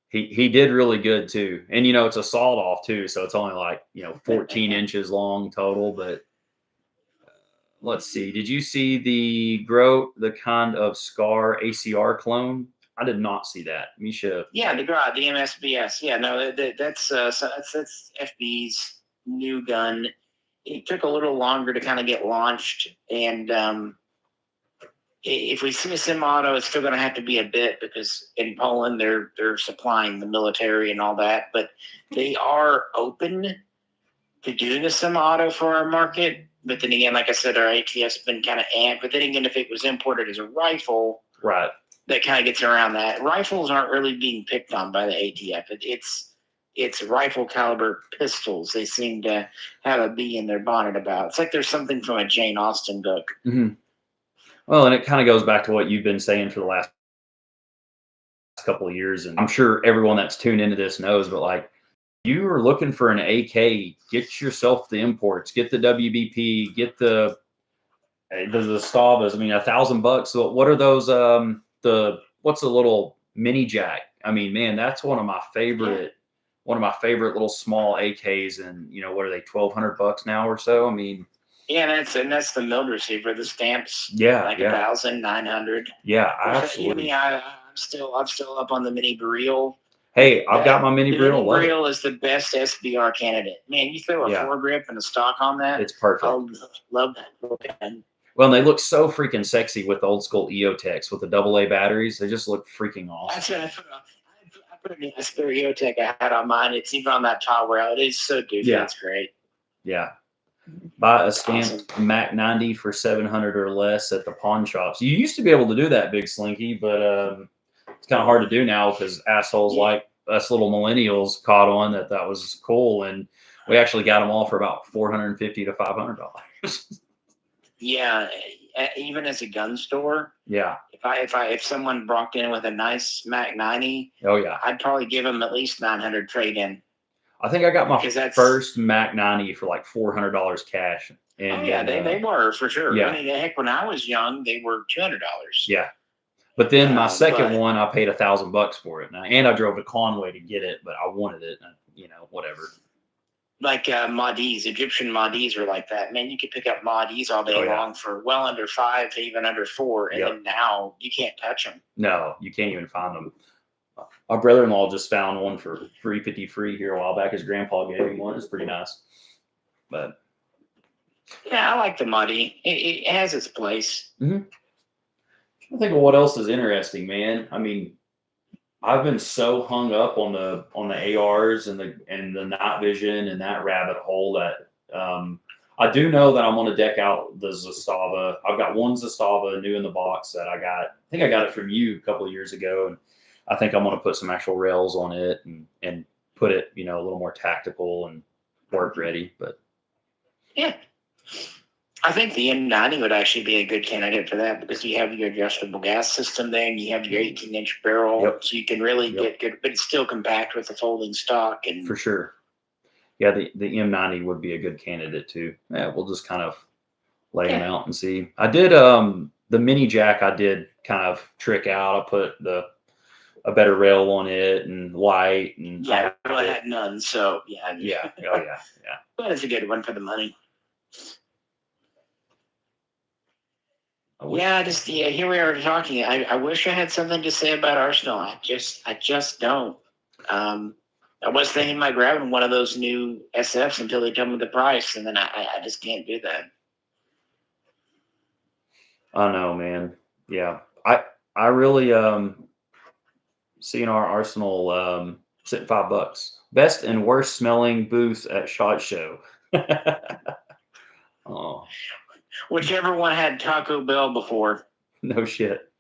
he did really good too. And it's a sawed off too, so it's only 14 inches long total. But let's see. Did you see the Grote, the kind of Scar ACR clone? I did not see that, Misha. Yeah, the MSBS. Yeah, no, that's FB's new gun. It took a little longer to kind of get launched, and if we see a semi-auto, it's still going to have to be a bit, because in Poland they're supplying the military and all that, but they are open to doing a semi-auto for our market. But then again, like I said, our ATF's been kind of amped. But then again, if it was imported as a rifle, right, that kind of gets around that. Rifles aren't really being picked on by the ATF. It's it's rifle caliber pistols. They seem to have a bee in their bonnet about. It's like there's something from a Jane Austen book. Mm-hmm. Well, and it kind of goes back to what you've been saying for the last couple of years, and I'm sure everyone that's tuned into this knows, but like, you are looking for an AK, get yourself the imports, get the WBP, get the Stavas. I mean, $1,000. So what are those? What's the little mini jack? I mean, man, that's one of my favorite little small AKs. And what are they? $1,200 now or so? I mean, yeah, that's the milled receiver. The stamps, yeah, like 1,900. Yeah, absolutely. I'm still up on the mini Baril. Hey, I've got my mini Baril. The mini Baril is the best SBR candidate. Man, you throw a foregrip and a stock on that. It's perfect. I love that. Well, and they look so freaking sexy with the old school EOTechs with the AA batteries. They just look freaking awesome. I put a spare EOTech I had on mine. It's even on that top rail. It is so goofy. Yeah. It's great. Yeah. Buy a stamped Mac 90 for $700 or less at the pawn shops. You used to be able to do that, Big Slinky, but it's kind of hard to do now because assholes like us little millennials caught on that was cool, and we actually got them all for about $450 to $500. Yeah, even as a gun store. Yeah. If someone brought in with a nice Mac 90, oh yeah, I'd probably give them at least $900 trade in. I think I got my first Mac 90 for like $400 cash. And they were for sure. Yeah. I mean, heck, when I was young, they were $200. Yeah. But then my second one, I paid $1,000 for it, and I drove to Conway to get it, but I wanted it, whatever. Like Mahdi's, Egyptian Mahdi's are like that. Man, you could pick up Mahdi's all day long for well under $5 to even under $4, and then now you can't touch them. No, you can't even find them. Our brother-in-law just found one for $350 free here a while back. His grandpa gave him one. It's pretty nice. But yeah, I like the Mahdi. It has its place. Mm-hmm. I think of what else is interesting, man. I mean, I've been so hung up on the ARs and the night vision and that rabbit hole that I do know that I'm going to deck out the Zastava. I've got one Zastava new in the box that I got. I think I got it from you a couple of years ago, and I think I'm going to put some actual rails on it and put it, a little more tactical and work ready. But yeah, I think the M90 would actually be a good candidate for that because you have your adjustable gas system there and you have your 18-inch barrel, so you can really get good, but it's still compact with the folding stock. And for sure. Yeah, the M90 would be a good candidate too. Yeah, we'll just kind of lay them out and see. I did the mini jack. I did kind of trick out. I put a better rail on it and light, and I had none. So yeah. But it's a good one for the money. Here we are talking. I wish I had something to say about Arsenal. I just don't. I was thinking about grabbing one of those new SFs until they tell me the price, and then I just can't do that. I know, man. Yeah, I really seeing our Arsenal sitting $5. Best and worst smelling booths at SHOT Show. Oh. Whichever one had Taco Bell before. No shit.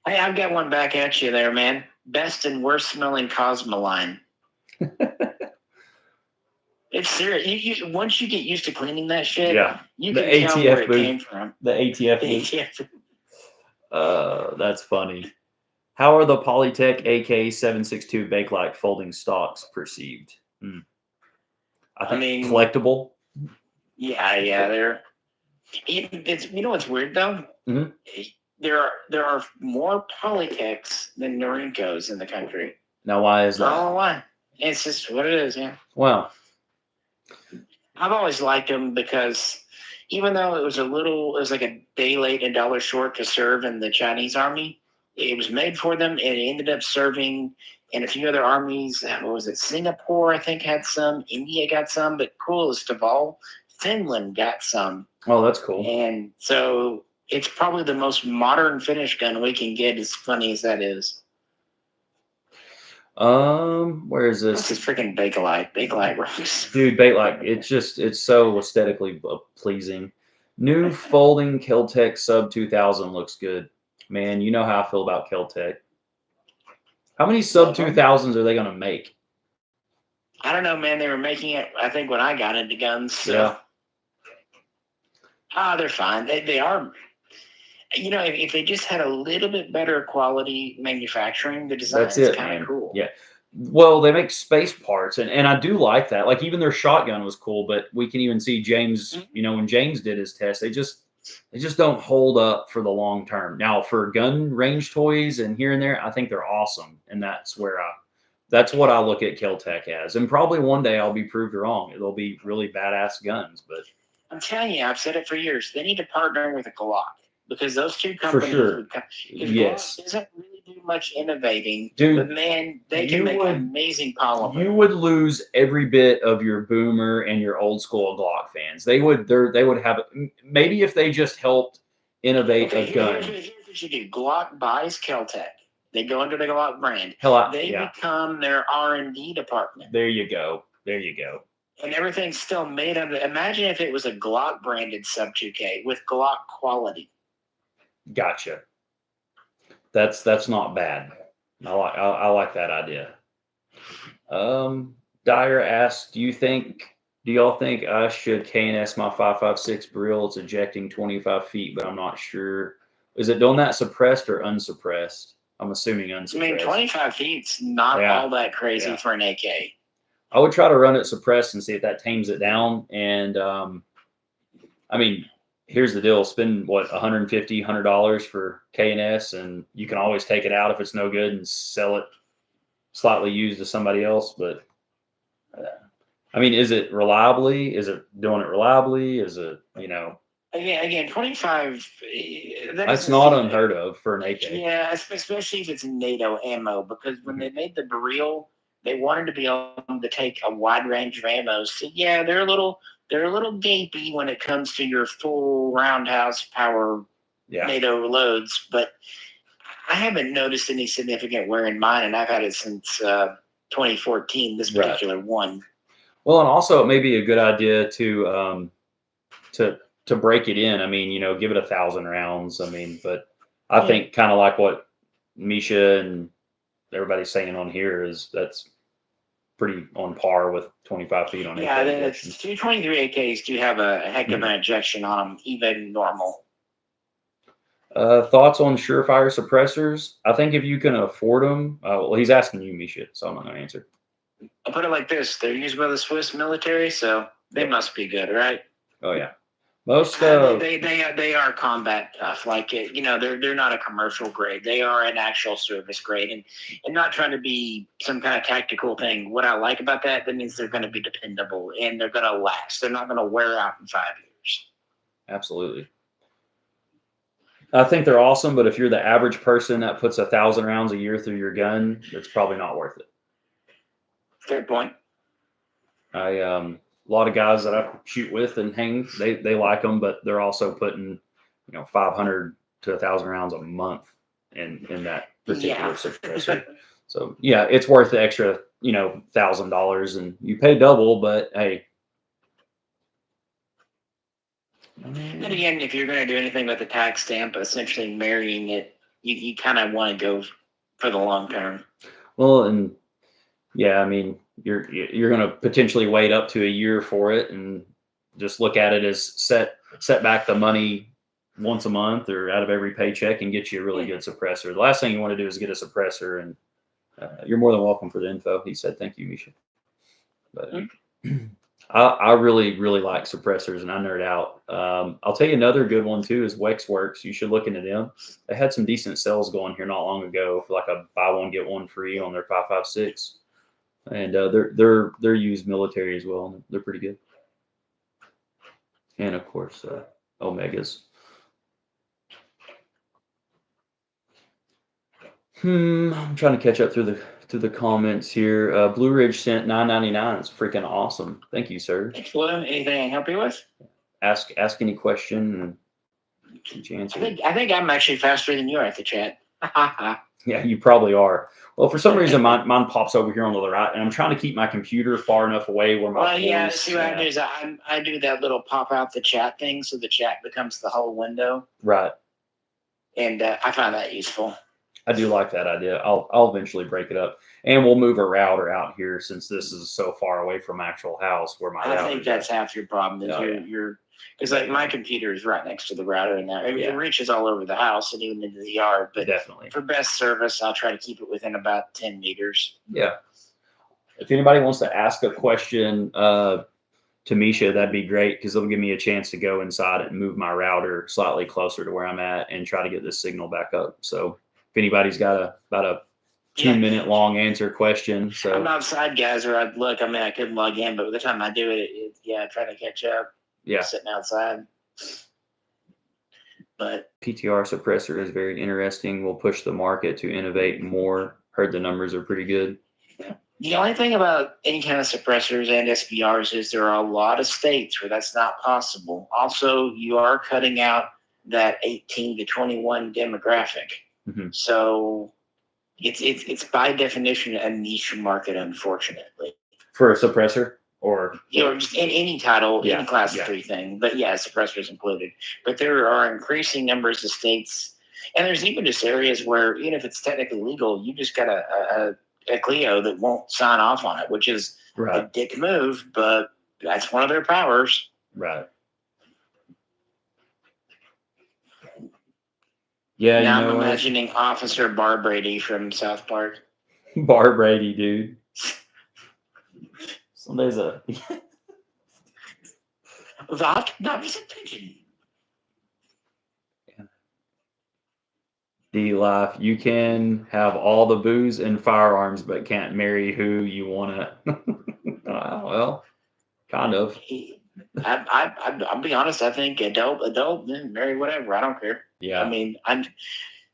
Hey, I've got one back at you there, man. Best and worst smelling Cosmo line. It's serious. Once you get used to cleaning that shit, you can tell where it came from. The ATF booth. That's funny. How are the Polytech AK-762 Bakelite folding stocks perceived? I mean, collectible. Yeah, they're. It's what's weird though. Mm-hmm. There are more Polytechs than Norincos in the country. Now, why is that? I don't know why. It's just what it is. Yeah. Well, I've always liked them because even though it was like a day late and $1 short to serve in the Chinese army, it was made for them, and it ended up serving in a few other armies. What was it? Singapore, I think, had some. India got some, but coolest of all, Finland got some. Oh, that's cool. And so it's probably the most modern finish gun we can get, as funny as that is. Where is this? This is freaking Bakelite. Bakelite rocks. Dude, Bakelite, it's so aesthetically pleasing. New folding Keltec Sub 2000 looks good. Man, you know how I feel about Keltec. How many Sub 2000s are they going to make? I don't know, man. They were making it, I think, when I got into guns. So. Yeah. They're fine. They are. If they just had a little bit better quality manufacturing, the design is kind of cool. Yeah. Well, they make space parts, and I do like that. Like even their shotgun was cool, but we can even see James. When James did his test, they just don't hold up for the long term. Now for gun range toys and here and there, I think they're awesome, and that's what I look at Kel-Tec as. And probably one day I'll be proved wrong. It'll be really badass guns, but I'm telling you, I've said it for years. They need to partner with a Glock. Because those two companies, for sure, yes, Glock doesn't really do much innovating, dude. But man, they can make amazing polymer. You would lose every bit of your boomer and your old school Glock fans. They would have maybe if they just helped innovate a gun. Here's what you do: Glock buys Kel-Tec. They go under the Glock brand. They become their R&D department. There you go. And everything's still made under. Imagine if it was a Glock branded sub 2K with Glock quality. Gotcha. That's not bad. I like that idea. Dyer asks, do y'all think I should KNS my 5.56 Brill? It's ejecting 25 feet, but I'm not sure. Is it doing that suppressed or unsuppressed? I'm assuming unsuppressed. I mean, 25 feet's not all that crazy for an AK. I would try to run it suppressed and see if that tames it down. And I mean, here's the deal: spend what $150 for KNS, and you can always take it out if it's no good and sell it slightly used to somebody else. But I mean, is it reliably? Is it doing it reliably? Is it Again, 25. That's not unheard of for an AK. Yeah, especially if it's NATO ammo, because when they made the Brill, they wanted to be able to take a wide range of ammo. So yeah, they're a little gapey when it comes to your full roundhouse power NATO loads, but I haven't noticed any significant wear in mine, and I've had it since 2014. This particular one. Well, and also it may be a good idea to break it in. I mean, give it 1,000 rounds. I mean, but I think kind of like what Misha and everybody's saying on here is that's pretty on par with 25 feet on AK. Yeah, the 223 AKs do have a heck of an ejection on them, even normal. Thoughts on Surefire suppressors? I think if you can afford them, well, he's asking you, Misha, so I'm not going to answer. I'll put it like this: they're used by the Swiss military, so they must be good, right? Oh yeah, most they are combat tough. Like they're not a commercial grade. They are an actual service grade, and not trying to be some kind of tactical thing. What I like about that means they're going to be dependable and they're going to last. They're not going to wear out in 5 years. Absolutely. I think they're awesome, but if you're the average person that puts 1,000 rounds a year through your gun, it's probably not worth it. Fair point. A lot of guys that I shoot with and hang, they like them, but they're also putting 500 to 1,000 rounds a month in that particular suppressor. So yeah, it's worth the extra $1,000, and you pay double, but hey. And again, if you're going to do anything with the tax stamp, essentially marrying it, you kind of want to go for the long term. Well, and yeah, I mean, you're going to potentially wait up to a year for it, and just look at it as set back the money once a month or out of every paycheck and get you a really good suppressor. The last thing you want to do is get a suppressor, and you're more than welcome for the info. He said, "Thank you, Misha." But I really, really like suppressors, and I nerd out. I'll tell you another good one too is Wexworks. You should look into them. They had some decent sales going here not long ago for like a buy one get one free on their 5.56, and they're used military as well. And they're pretty good. And of course, Omegas. I'm trying to catch up through the comments here. Blue Ridge sent $9.99. It's freaking awesome. Thank you, sir. Thanks, William. Anything I can help you with? Ask any question and get you answer. I think I'm actually faster than you are at the chat. Yeah, you probably are. Well, for some reason, mine pops over here on the right, and I'm trying to keep my computer far enough away where my voice, see what I do is I do that little pop out the chat thing, so the chat becomes the whole window. Right. And I find that useful. I do like that idea. I'll eventually break it up, and we'll move a router out here since this is so far away from actual house where my router. I think that's half your problem. Is you're because like my computer is right next to the router, and it reaches all over the house and even into the yard. But definitely for best service, I'll try to keep it within about 10 meters. Yeah. If anybody wants to ask a question to Misha, that'd be great because it'll give me a chance to go inside and move my router slightly closer to where I'm at and try to get this signal back up. So if anybody's got about a 2-minute long answer question. So I'm outside, guys, or I'd look. I mean, I couldn't log in, but by the time I do it, I try to catch up. Yeah. Sitting outside. But PTR suppressor is very interesting. Will push the market to innovate more. Heard the numbers are pretty good. The only thing about any kind of suppressors and SBRs is there are a lot of states where that's not possible. Also, you are cutting out that 18 to 21 demographic. Mm-hmm. So it's by definition a niche market, unfortunately. For a suppressor? Or just in any title, any class 3 thing. But suppressors included. But there are increasing numbers of states, and there's even just areas where even if it's technically legal, you just got a Clio that won't sign off on it, which is a dick move, but that's one of their powers. Right. Yeah, now I'm imagining Officer Bar Brady from South Park. Bar Brady, dude. Somebody's a that was a pigeon. D-Life, you can have all the booze and firearms, but can't marry who you want to. Well, kind of. I'll be honest. I think adult, marry whatever. I don't care. Yeah. I mean,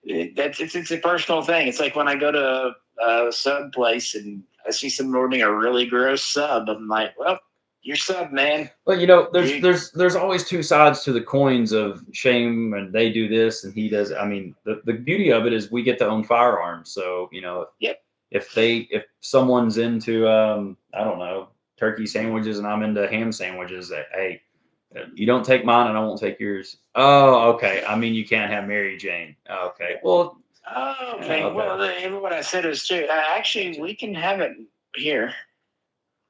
it's a personal thing. It's like when I go to a sub place and I see someone ordering a really gross sub. I'm like, well, your sub, man. Well, there's always two sides to the coins of shame, and they do this and he does. I mean, the beauty of it is we get to own firearms. So if someone's into I don't know, turkey sandwiches and I'm into ham sandwiches, hey, you don't take mine and I won't take yours. Oh, okay. I mean, you can't have Mary Jane. Okay. Well. Okay. Well, what I said is true. Actually, we can have it here.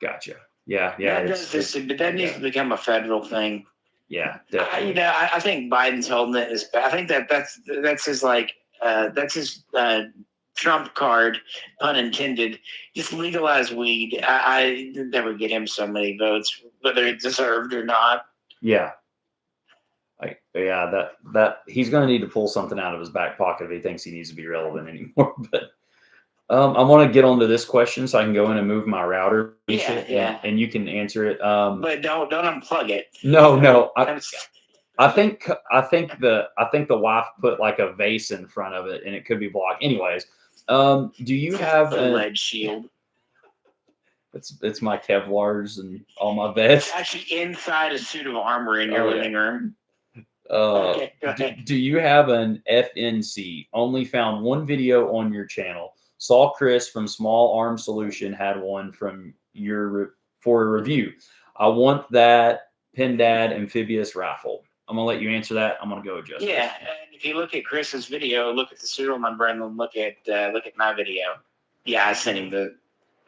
Gotcha. Yeah. That needs to become a federal thing. Yeah, definitely. I think Biden's holding it as. I think that's his that's his trump card, pun intended. Just legalize weed. I that would get him so many votes, whether it's deserved or not. Yeah. That he's going to need to pull something out of his back pocket if he thinks he needs to be relevant anymore. But I want to get onto this question so I can go in and move my router. And you can answer it. But don't unplug it. No. I think the wife put like a vase in front of it and it could be blocked. Anyways, do you have a lead shield? It's my Kevlars and all my vests. It's actually inside a suit of armor in your living room. Okay, go ahead. Do you have an FNC? Only found one video on your channel. Saw Chris from Small Arm Solution had one from for a review. I want that Pendad amphibious rifle. I'm gonna let you answer that. I'm gonna go adjust. Yeah, and if you look at Chris's video, look at the serial number, and then look at my video. Yeah, I sent him the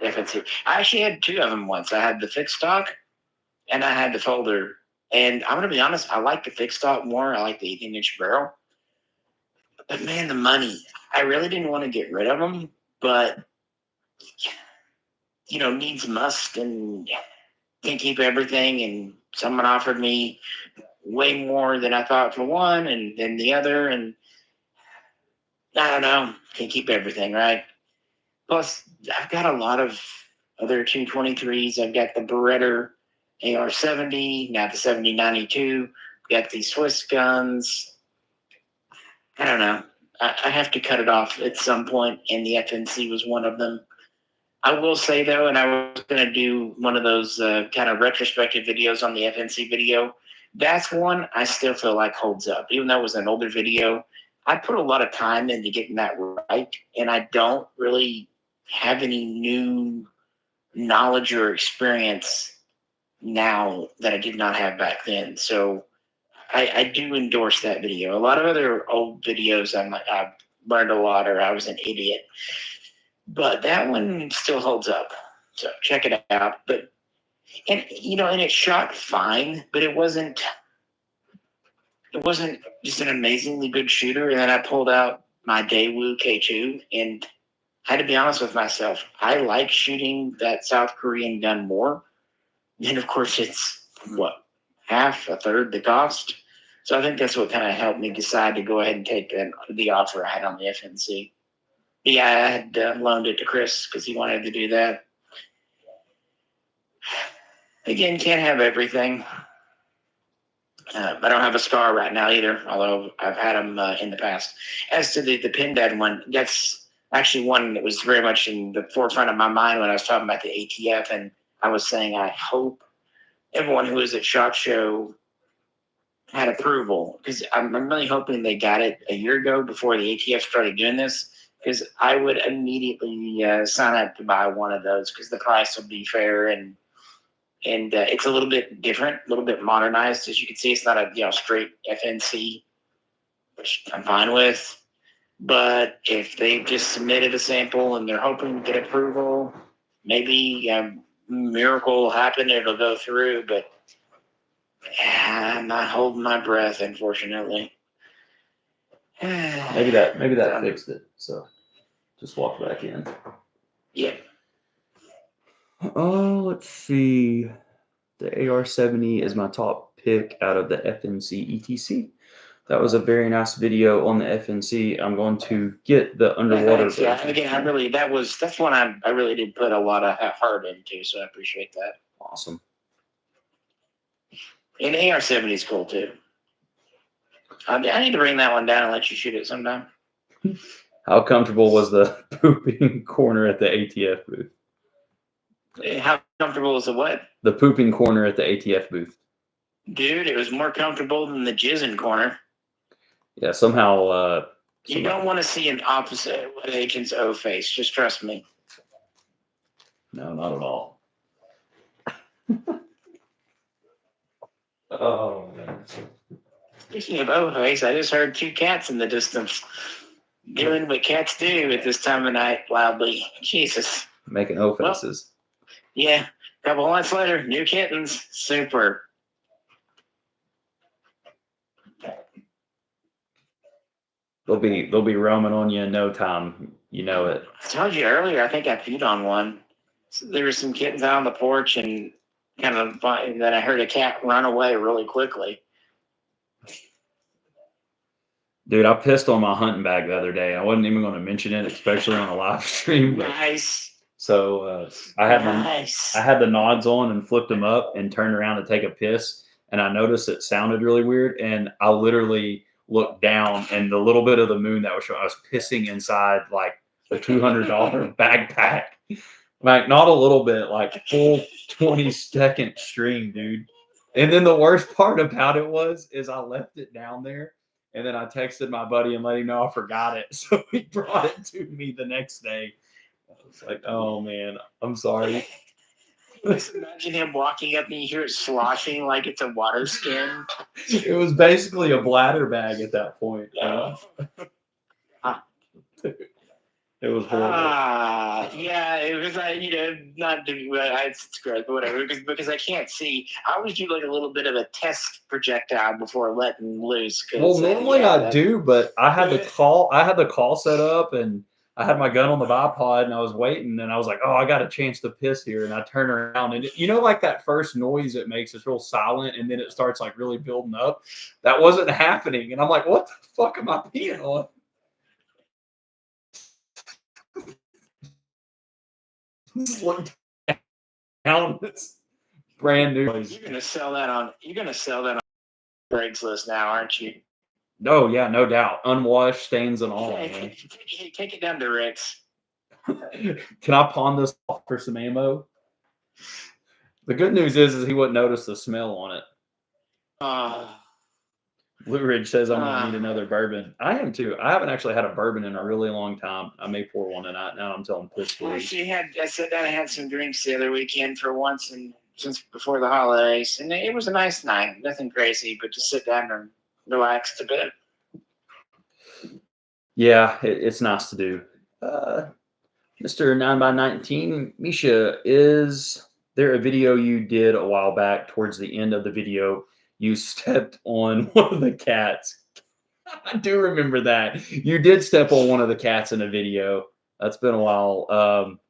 FNC. I actually had two of them once. I had the fixed stock, and I had the folder. And I'm gonna be honest, I like the fixed stock more. I like the 18-inch barrel. But man, the money. I really didn't want to get rid of them, but needs must, and can't keep everything. And someone offered me way more than I thought for one, and then the other, and I don't know. Can't keep everything, right? Plus, I've got a lot of other 223s. I've got the Beretta AR-70, now the 7092. Got these Swiss guns. I don't know. I have to cut it off at some point, and the FNC was one of them. I will say, though, and I was going to do one of those kind of retrospective videos on the FNC video. That's one I still feel like holds up. Even though it was an older video, I put a lot of time into getting that right, and I don't really have any new knowledge or experience now that I did not have back then. So I do endorse that video. A lot of other old videos I learned a lot or I was an idiot. But that one still holds up. So check it out. But and it shot fine, but it wasn't just an amazingly good shooter. And then I pulled out my Daewoo K2 and I had to be honest with myself. I like shooting that South Korean gun more. And of course it's a third the cost. So I think that's what kind of helped me decide to go ahead and take the offer I had on the FNC. Yeah, I had loaned it to Chris because he wanted to do that. Again, can't have everything. I don't have a scar right now either, although I've had them in the past. As to the Pindad one, that's actually one that was very much in the forefront of my mind when I was talking about the ATF, and I was saying I hope everyone who was at SHOT Show had approval, because I'm really hoping they got it a year ago before the ATF started doing this, because I would immediately sign up to buy one of those because the price would be fair and it's a little bit different, a little bit modernized. As you can see, it's not a straight FNC, which I'm fine with. But if they've just submitted a sample and they're hoping to get approval, maybe a miracle will happen. It'll go through. But I'm not holding my breath, unfortunately. Maybe that fixed it. So just walk back in. Yeah. Oh, let's see. The AR-70 is my top pick out of the FNC ETC. That was a very nice video on the FNC. I'm going to get the underwater. Yeah, again, that's one I really did put a lot of heart into, so I appreciate that. Awesome. And AR-70 is cool too. I need to bring that one down and let you shoot it sometime. How comfortable was the pooping corner at the ATF booth? How comfortable was the what? The pooping corner at the ATF booth. Dude, it was more comfortable than the jizzing corner. Yeah, somehow. You don't want to see an opposite agent's O face. Just trust me. No, not at all. Oh, man. Speaking of O face, I just heard two cats in the distance doing what cats do at this time of night loudly. Jesus. Making O faces. Well, yeah. A couple months later, new kittens. Super. They'll be roaming on you in no time. You know it. I told you earlier, I think I peed on one. So there were some kittens out on the porch and then I heard a cat run away really quickly. Dude, I pissed on my hunting bag the other day. I wasn't even going to mention it, especially on a live stream. Nice. So I had the nods on and flipped them up and turned around to take a piss, and I noticed it sounded really weird, and I literally looked down, and the little bit of the moon that was showing, I was pissing inside like a $200 backpack, like not a little bit, like full 20-second string, dude. And then the worst part about it is I left it down there. And then I texted my buddy and let him know I forgot it. So he brought it to me the next day. I was like, oh, man, I'm sorry. Just imagine him walking up and you hear it sloshing like it's a water skin. It was basically a bladder bag at that point. It was horrible. Yeah, it was not doing it's gross, but whatever. Because I can't see. I always do like a little bit of a test projectile before letting loose. Well, normally I do, but I had the call set up, and I had my gun on the bipod, and I was waiting, and I was like, oh, I got a chance to piss here, and I turn around, and like that first noise it makes, it's real silent, and then it starts like really building up. That wasn't happening, and I'm like, what the fuck am I peeing on? Look down. It's brand new. You're gonna sell that on Craigslist now, aren't you? Oh yeah, no doubt. Unwashed, stains and all. Take it down to Rick's. Can I pawn this off for some ammo? The good news is he wouldn't notice the smell on it. Blue Ridge says I'm gonna need another bourbon. I am too. I haven't actually had a bourbon in a really long time. I may pour one tonight. Now I'm telling piss stories. I sat down and had some drinks the other weekend for once, and since before the holidays, and it was a nice night. Nothing crazy, but just sit down and relax a bit. Yeah, it's nice to do. Mr. 9x19, Misha, is there a video you did a while back? Towards the end of the video, you stepped on one of the cats. I do remember that. You did step on one of the cats in a video. That's been a while.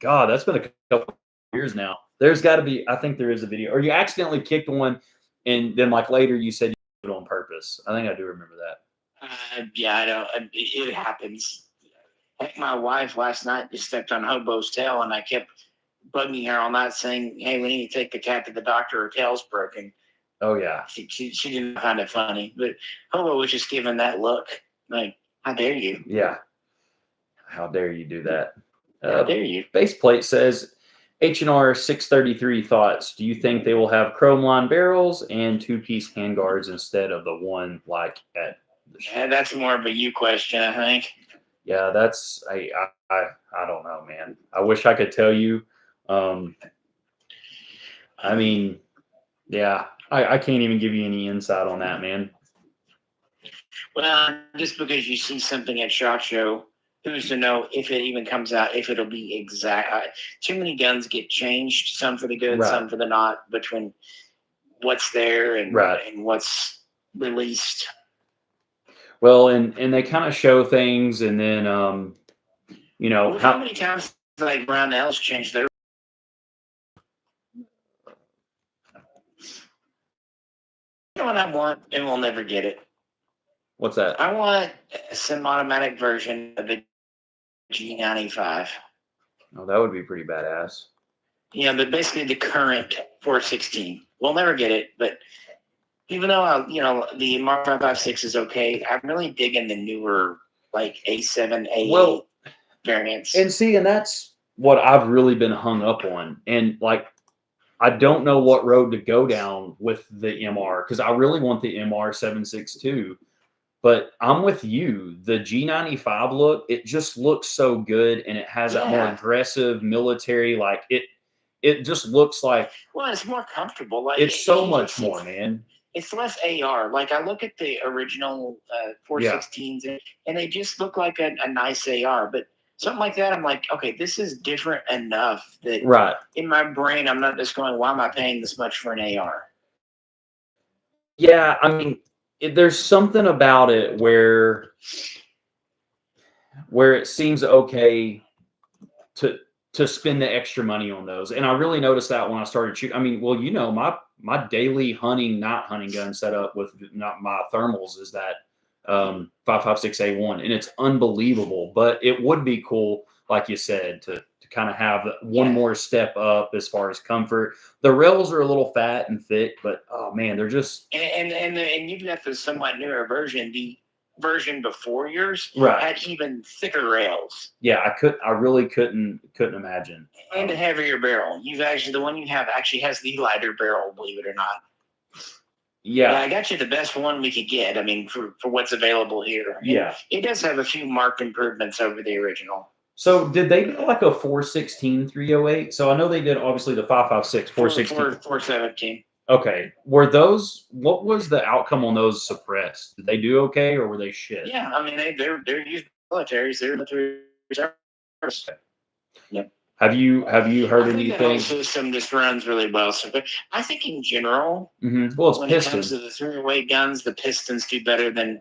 God, that's been a couple of years now. There's got to be, I think there is a video. Or you accidentally kicked one, and then like later you said you did it on purpose. I think I do remember that. Yeah, I don't. It happens. Heck, my wife last night just stepped on Hobo's tail, and I kept bugging her all night saying, "Hey, we need to take the cat to the doctor. Her tail's broken." Oh yeah. She didn't find it funny, but Hobo was just giving that look like, "How dare you?" Yeah. How dare you do that? How dare you? Baseplate says H&R 633 thoughts. Do you think they will have chrome line barrels and two-piece handguards instead of the one like at the show? Yeah, that's more of a you question, I think. Yeah, that's I don't know, man. I wish I could tell you. I mean, yeah, I can't even give you any insight on that, man. Well, just because you see something at SHOT Show, who's to know if it even comes out, if it'll be exact. Too many guns get changed, some for the good, Right. some for the not, between what's there and what's released. Well, and they kind of show things, and then you know, well, how many times like Brown L's changed their. You know what I want, and we'll never get it. What's that? I want a semi-automatic version of the G95. Oh, that would be pretty badass. Yeah, but basically the current 416. We'll never get it, but even though the Mark 556 is okay, I'm really digging the newer like A7, A8 variants. And see, and that's what I've really been hung up on. And like, I don't know what road to go down with the MR because I really want the MR 762. But I'm with you. The G95 look, it just looks so good, and it has that more aggressive military. Like it just looks like. Well, it's more comfortable. Like it's so much more, man. It's less AR. Like I look at the original 416s, and they just look like a nice AR. But something like that, I'm like, okay, this is different enough that in my brain, I'm not just going, why am I paying this much for an AR? Yeah, I mean, there's something about it where it seems okay to spend the extra money on those. And I really noticed that when I started shooting. I mean, well, you know, my daily night hunting gun setup with not my thermals is that 5.56A1, and it's unbelievable. But it would be cool, like you said, to kind of have one more step up as far as comfort. The rails are a little fat and thick, but oh man, they're just and you've got the somewhat newer version. The version before yours had even thicker rails. Yeah, I really couldn't imagine. And a heavier barrel. The one you have actually has the lighter barrel, believe it or not. Yeah, I got you the best one we could get. I mean, for what's available here. Yeah, it does have a few marked improvements over the original. So did they do like a 416 308? So I know they did obviously the 5.56 416 417. Okay, were those? What was the outcome on those suppressed? Did they do okay, or were they shit? Yeah, I mean they're used militaries. They're military service. Yep. Have you heard anything? The system just runs really well. So, but I think in general, well, it's when pistons. It comes to the 308 guns, the pistons do better than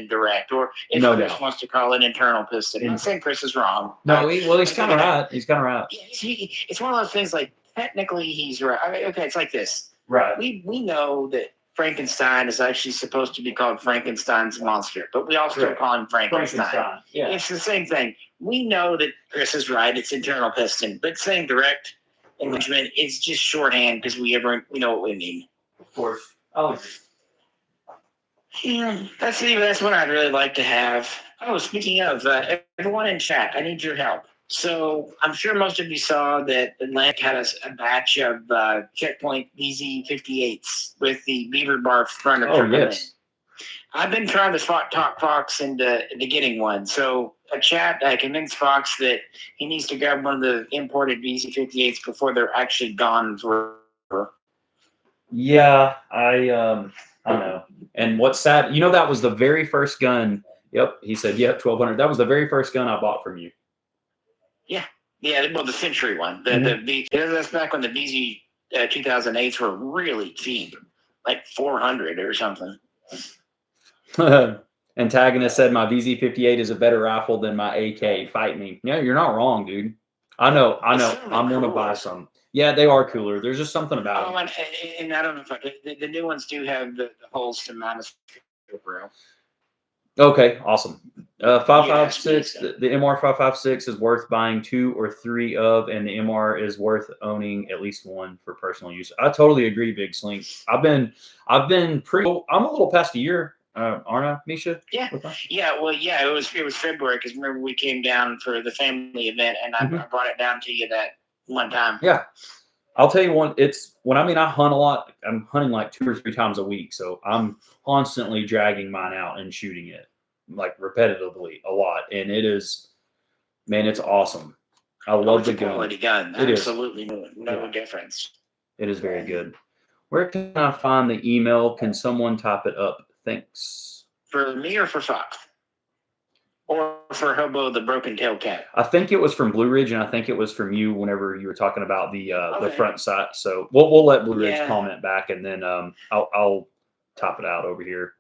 direct, or if Chris wants to call it internal piston. I'm not saying Chris is wrong. No, he's kind of right. He's kind of right. It's one of those things. Like technically, he's right. I mean, okay, it's like this. Right. We know that Frankenstein is actually supposed to be called Frankenstein's monster, but we also call him Frankenstein. Yeah. It's the same thing. We know that Chris is right. It's internal piston, but saying direct enrichment is just shorthand because we know what we mean. Of course. I'll agree. Yeah, that's what I'd really like to have. Oh, speaking of, everyone in chat, I need your help. So I'm sure most of you saw that Atlantic had a batch of checkpoint BZ-58s with the beaver bar front. Oh, yes. I've been trying to talk Fox into getting one. So I convinced Fox that he needs to grab one of the imported BZ-58s before they're actually gone forever. Yeah, I don't know. And what's sad, that was the very first gun Yep. He said, yep, 1200. That was the very first gun I bought from you. Yeah. Yeah. Well, the Century one. That's back when the BZ 2008s were really cheap, like 400 or something. Antagonist said my VZ58 is a better rifle than my AK. Fight me. Yeah, you're not wrong, dude. I know. I'm going to buy some. Yeah, they are cooler. There's just something about them. And I don't know if the new ones do have the holes to mount a scope rail. Okay, awesome. 556. The MR 556 is worth buying 2 or 3 of, and the MR is worth owning at least 1 for personal use. I totally agree, Big Slink. I've been pretty. I'm a little past a year, aren't I, Misha? Yeah. Well, yeah. It was February because remember we came down for the family event, and I brought it down to you that one time. Yeah. I'll tell you one. I hunt a lot. I'm hunting like 2 or 3 times a week, so I'm constantly dragging mine out and shooting it like repetitively a lot, and it is, man, it's awesome. I love the gun. Quality gun. It Absolutely no difference. It is very good. Where can I find the email? Can someone type it up? Thanks. For me or for Fox? Or for Hobo the Broken Tail Cat? I think it was from Blue Ridge, and I think it was from you whenever you were talking about the front sight. So we'll let Blue Ridge comment back, and then I'll top it out over here.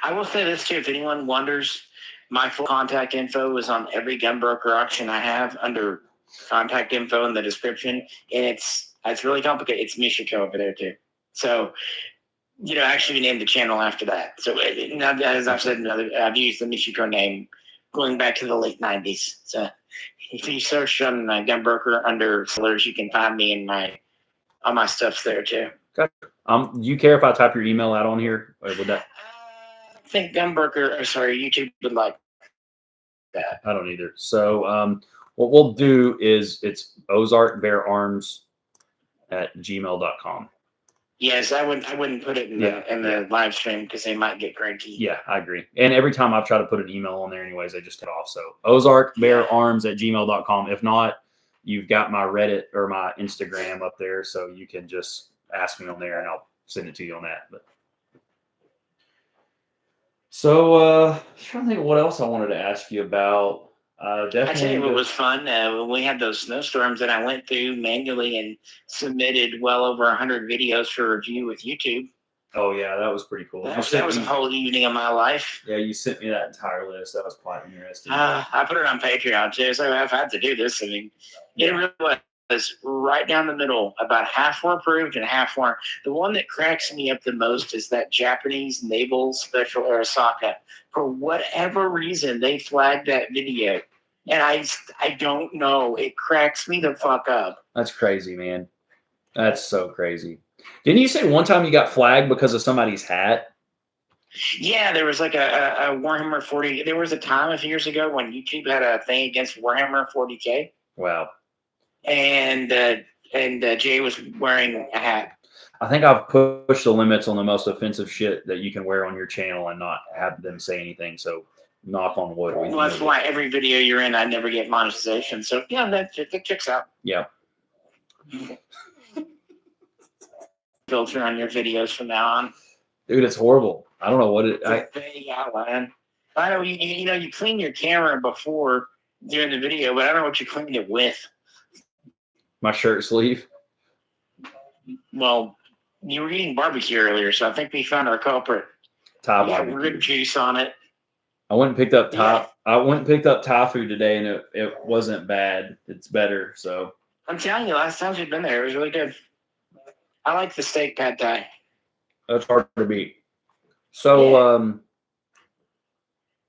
I will say this too: if anyone wonders, my full contact info is on every gun broker auction I have under contact info in the description, and it's really complicated. It's Mishaco over there too. So. Actually named the channel after that. So now, as I've said, I've used the Mishaco name going back to the late 90s. So if you search on my gun broker under sellers, you can find me and all my stuff's there too. Gotcha. Do you care if I type your email out on here? Or would that? I think YouTube would like that. I don't either. So what we'll do is it's ozarkbeararms@gmail.com. Yes, I wouldn't put it in the live stream because they might get cranky. Yeah, I agree. And every time I've tried to put an email on there anyways, they just get off. So ozarkbeararms@gmail.com. If not, you've got my Reddit or my Instagram up there, so you can just ask me on there and I'll send it to you on that. But so I'm trying to think of what else I wanted to ask you about. Definitely. I tell you what was fun when we had those snowstorms that I went through manually and submitted well over 100 videos for review with YouTube. Oh yeah, that was pretty cool. That was a whole evening of my life. Yeah, you sent me that entire list. That was quite interesting. I put it on Patreon too, so I've had to do this. I mean, it really was right down the middle. About half were approved and half weren't. The one that cracks me up the most is that Japanese Naval Special Arasaka. For whatever reason, they flagged that video. And I don't know. It cracks me the fuck up. That's crazy, man. That's so crazy. Didn't you say one time you got flagged because of somebody's hat? Yeah, there was like a Warhammer 40. There was a time a few years ago when YouTube had a thing against Warhammer 40K. Wow. And Jay was wearing a hat. I think I've pushed the limits on the most offensive shit that you can wear on your channel and not have them say anything. So knock on wood. Well, that's why every video you're in, I never get monetization. So yeah, that checks out. Yeah. Filter on your videos from now on. Dude, it's horrible. I don't know what it. I know you clean your camera before during the video, but I don't know what you cleaned it with. My shirt sleeve. Well, you were eating barbecue earlier, so I think we found our culprit. Thai barbecue. Rib juice on it. I went and picked up Thai. Yeah. I went and picked up Thai food today, and it wasn't bad. It's better. So I'm telling you, last time you've been there, it was really good. I like the steak pad Thai. That's hard to beat. So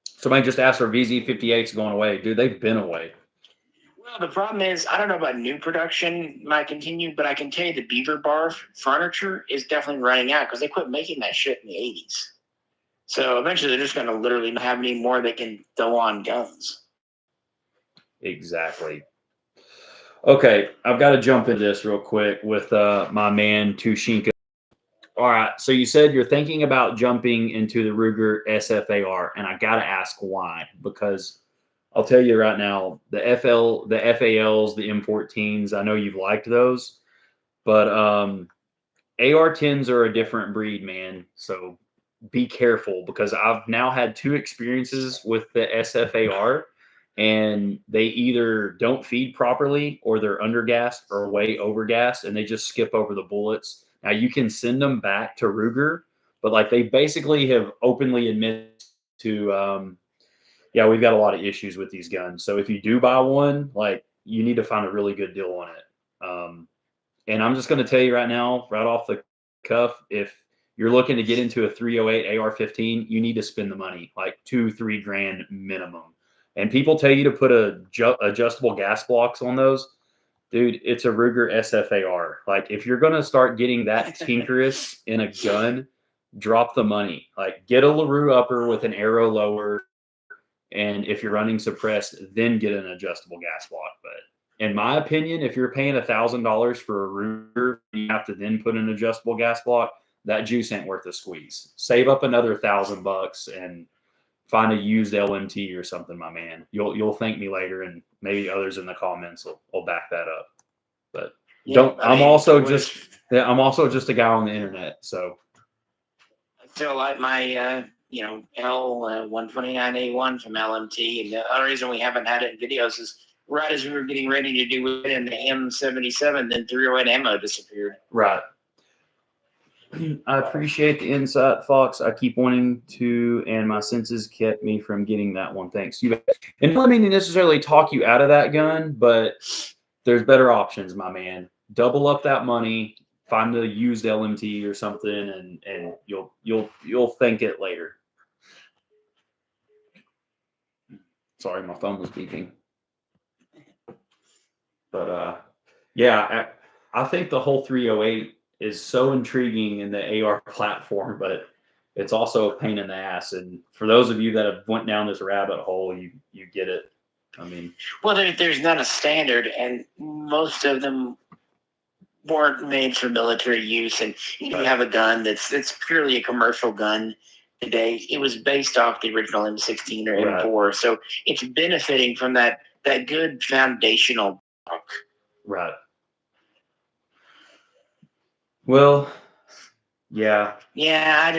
somebody just asked for VZ58s going away. Dude, they've been away. Well, the problem is, I don't know about new production might continue, but I can tell you the Beaver Bar furniture is definitely running out because they quit making that shit in the 80s. So eventually they're just going to literally not have any more they can throw on guns. Exactly. Okay, I've got to jump into this real quick with my man Tushinka. All right, so you said you're thinking about jumping into the Ruger SFAR, and I got to ask why. Because I'll tell you right now, the FALs, the M14s, I know you've liked those, but AR-10s are a different breed, man. So be careful, because I've now had 2 experiences with the SFAR, and they either don't feed properly, or they're undergassed or way overgassed, and they just skip over the bullets. Now you can send them back to Ruger, but like they basically have openly admitted to, yeah, we've got a lot of issues with these guns. So if you do buy one, like you need to find a really good deal on it. And I'm just going to tell you right now, right off the cuff, if you're looking to get into a 308 AR-15, you need to spend the money, like 2-3 grand minimum. And people tell you to put adjustable gas blocks on those. Dude, it's a Ruger SFAR. Like, if you're going to start getting that tinkerous in a gun, drop the money. Like, get a LaRue upper with an arrow lower, and if you're running suppressed, then get an adjustable gas block. But in my opinion, if you're paying $1,000 for a Ruger, you have to then put an adjustable gas block. That juice ain't worth the squeeze. Save up another $1,000 and find a used LMT or something, my man. You'll thank me later, and maybe others in the comments will back that up. But yeah, don't. I'm also just a guy on the internet, so. I feel like my L129A1 from LMT, and the only reason we haven't had it in videos is right as we were getting ready to do it in the M77, then 308 ammo disappeared. Right. I appreciate the insight, Fox. I keep wanting to, and my senses kept me from getting that one. Thanks. And I don't mean to necessarily talk you out of that gun, but there's better options, my man. Double up that money, find a used LMT or something, and you'll thank it later. Sorry, my phone was beeping. But yeah, I think the whole 308 is so intriguing in the AR platform, but it's also a pain in the ass. And for those of you that have went down this rabbit hole, you get it. I mean, well, there's not a standard, and most of them weren't made for military use. And you have a gun that's purely a commercial gun today. It was based off the original M16 or M4, right. So it's benefiting from that good foundational block. Right. Well, yeah. Yeah,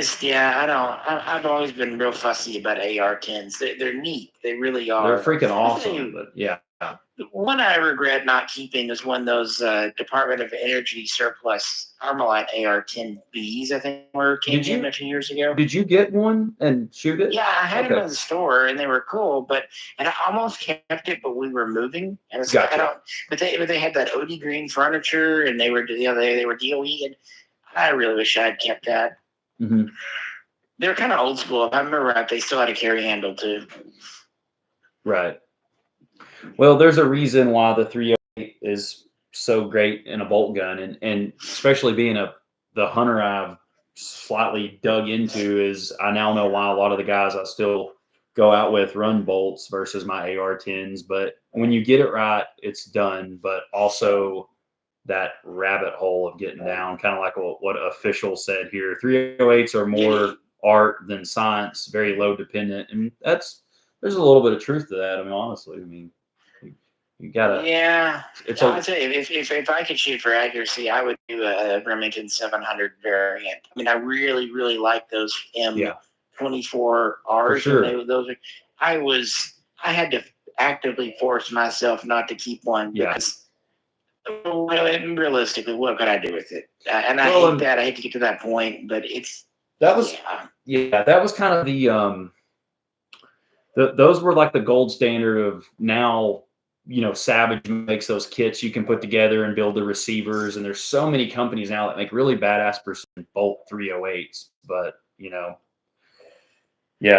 I've always been real fussy about AR-10s. They're neat. They really are. They're freaking awesome, but yeah. One I regret not keeping is one of those Department of Energy surplus Armalite AR-10Bs, I think, came in a few years ago. Did you get one and shoot it? Yeah, I had them in the store, and they were cool, and I almost kept it, but we were moving. And it's gotcha. But they had that OD green furniture, and they were DOE, and I really wish I had kept that. Mm-hmm. They were kind of old school. If I remember right, they still had a carry handle too. Right. Well, there's a reason why the 308 is so great in a bolt gun, and especially being the hunter I've slightly dug into, is I now know why a lot of the guys I still go out with run bolts versus my AR-10s. But when you get it right, it's done. But also that rabbit hole of getting down, kind of like what official said here. 308s are more art than science, very load dependent, and there's a little bit of truth to that. I mean, honestly, you gotta. Yeah, I'll tell you, if I could shoot for accuracy, I would do a Remington 700 variant. I mean, I really, really like those M24Rs. For sure. I had to actively force myself not to keep one because, realistically, what could I do with it? And I hate that. I hate to get to that point, but that was kind of the those were like the gold standard of now. Savage makes those kits you can put together and build the receivers, and there's so many companies now that make really badass precision bolt 308s. But yeah,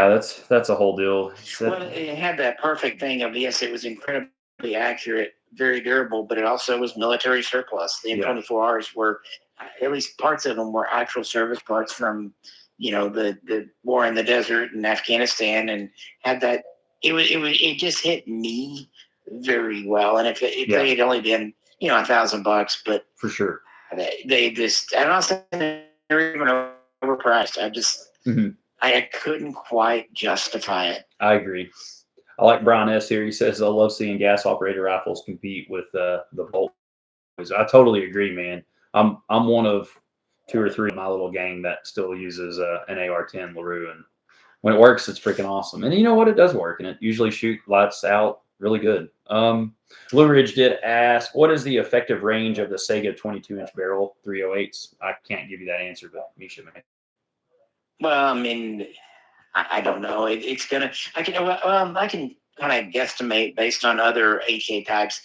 that's a whole deal. Well, it had that perfect thing of, yes, it was incredibly accurate, very durable, but it also was military surplus. The M24Rs were, at least parts of them were actual service parts from, the war in the desert in Afghanistan, and had that. It just hit me very well. And if they had only been, $1,000, but for sure, they just, I'm not saying they're even overpriced. I couldn't quite justify it. I agree. I like Brian S. here. He says, I love seeing gas operated rifles compete with the bolt. I totally agree, man. I'm one of 2 or 3 of my little gang that still uses an AR-10 LaRue, and when it works, it's freaking awesome. And you know what? It does work, and it usually shoots lights out really good. Blue Ridge did ask, what is the effective range of the Sega 22-inch barrel 308s? I can't give you that answer, but Misha may. Well, I mean, I don't know. It's gonna. I can kind of guesstimate based on other AK types.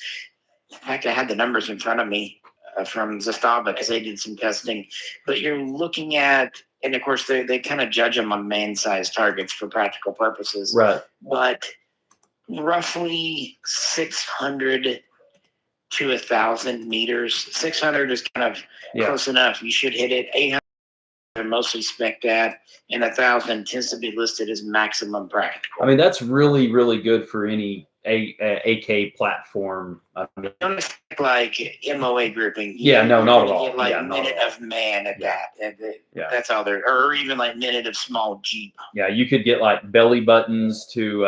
In fact, I had the numbers in front of me from Zastava because they did some testing. But you're looking at, and of course they kind of judge them on man-sized targets for practical purposes. Right. But roughly 600 to 1,000 meters. 600 is kind of close enough. You should hit it. 800 are mostly spec'd at, and 1,000 tends to be listed as maximum practical. I mean, that's really, really good for any AK platform. Don't expect like MOA grouping. Not at all. Get like minute of man at that. And that's all there, or even like minute of small Jeep. Yeah, you could get like belly buttons to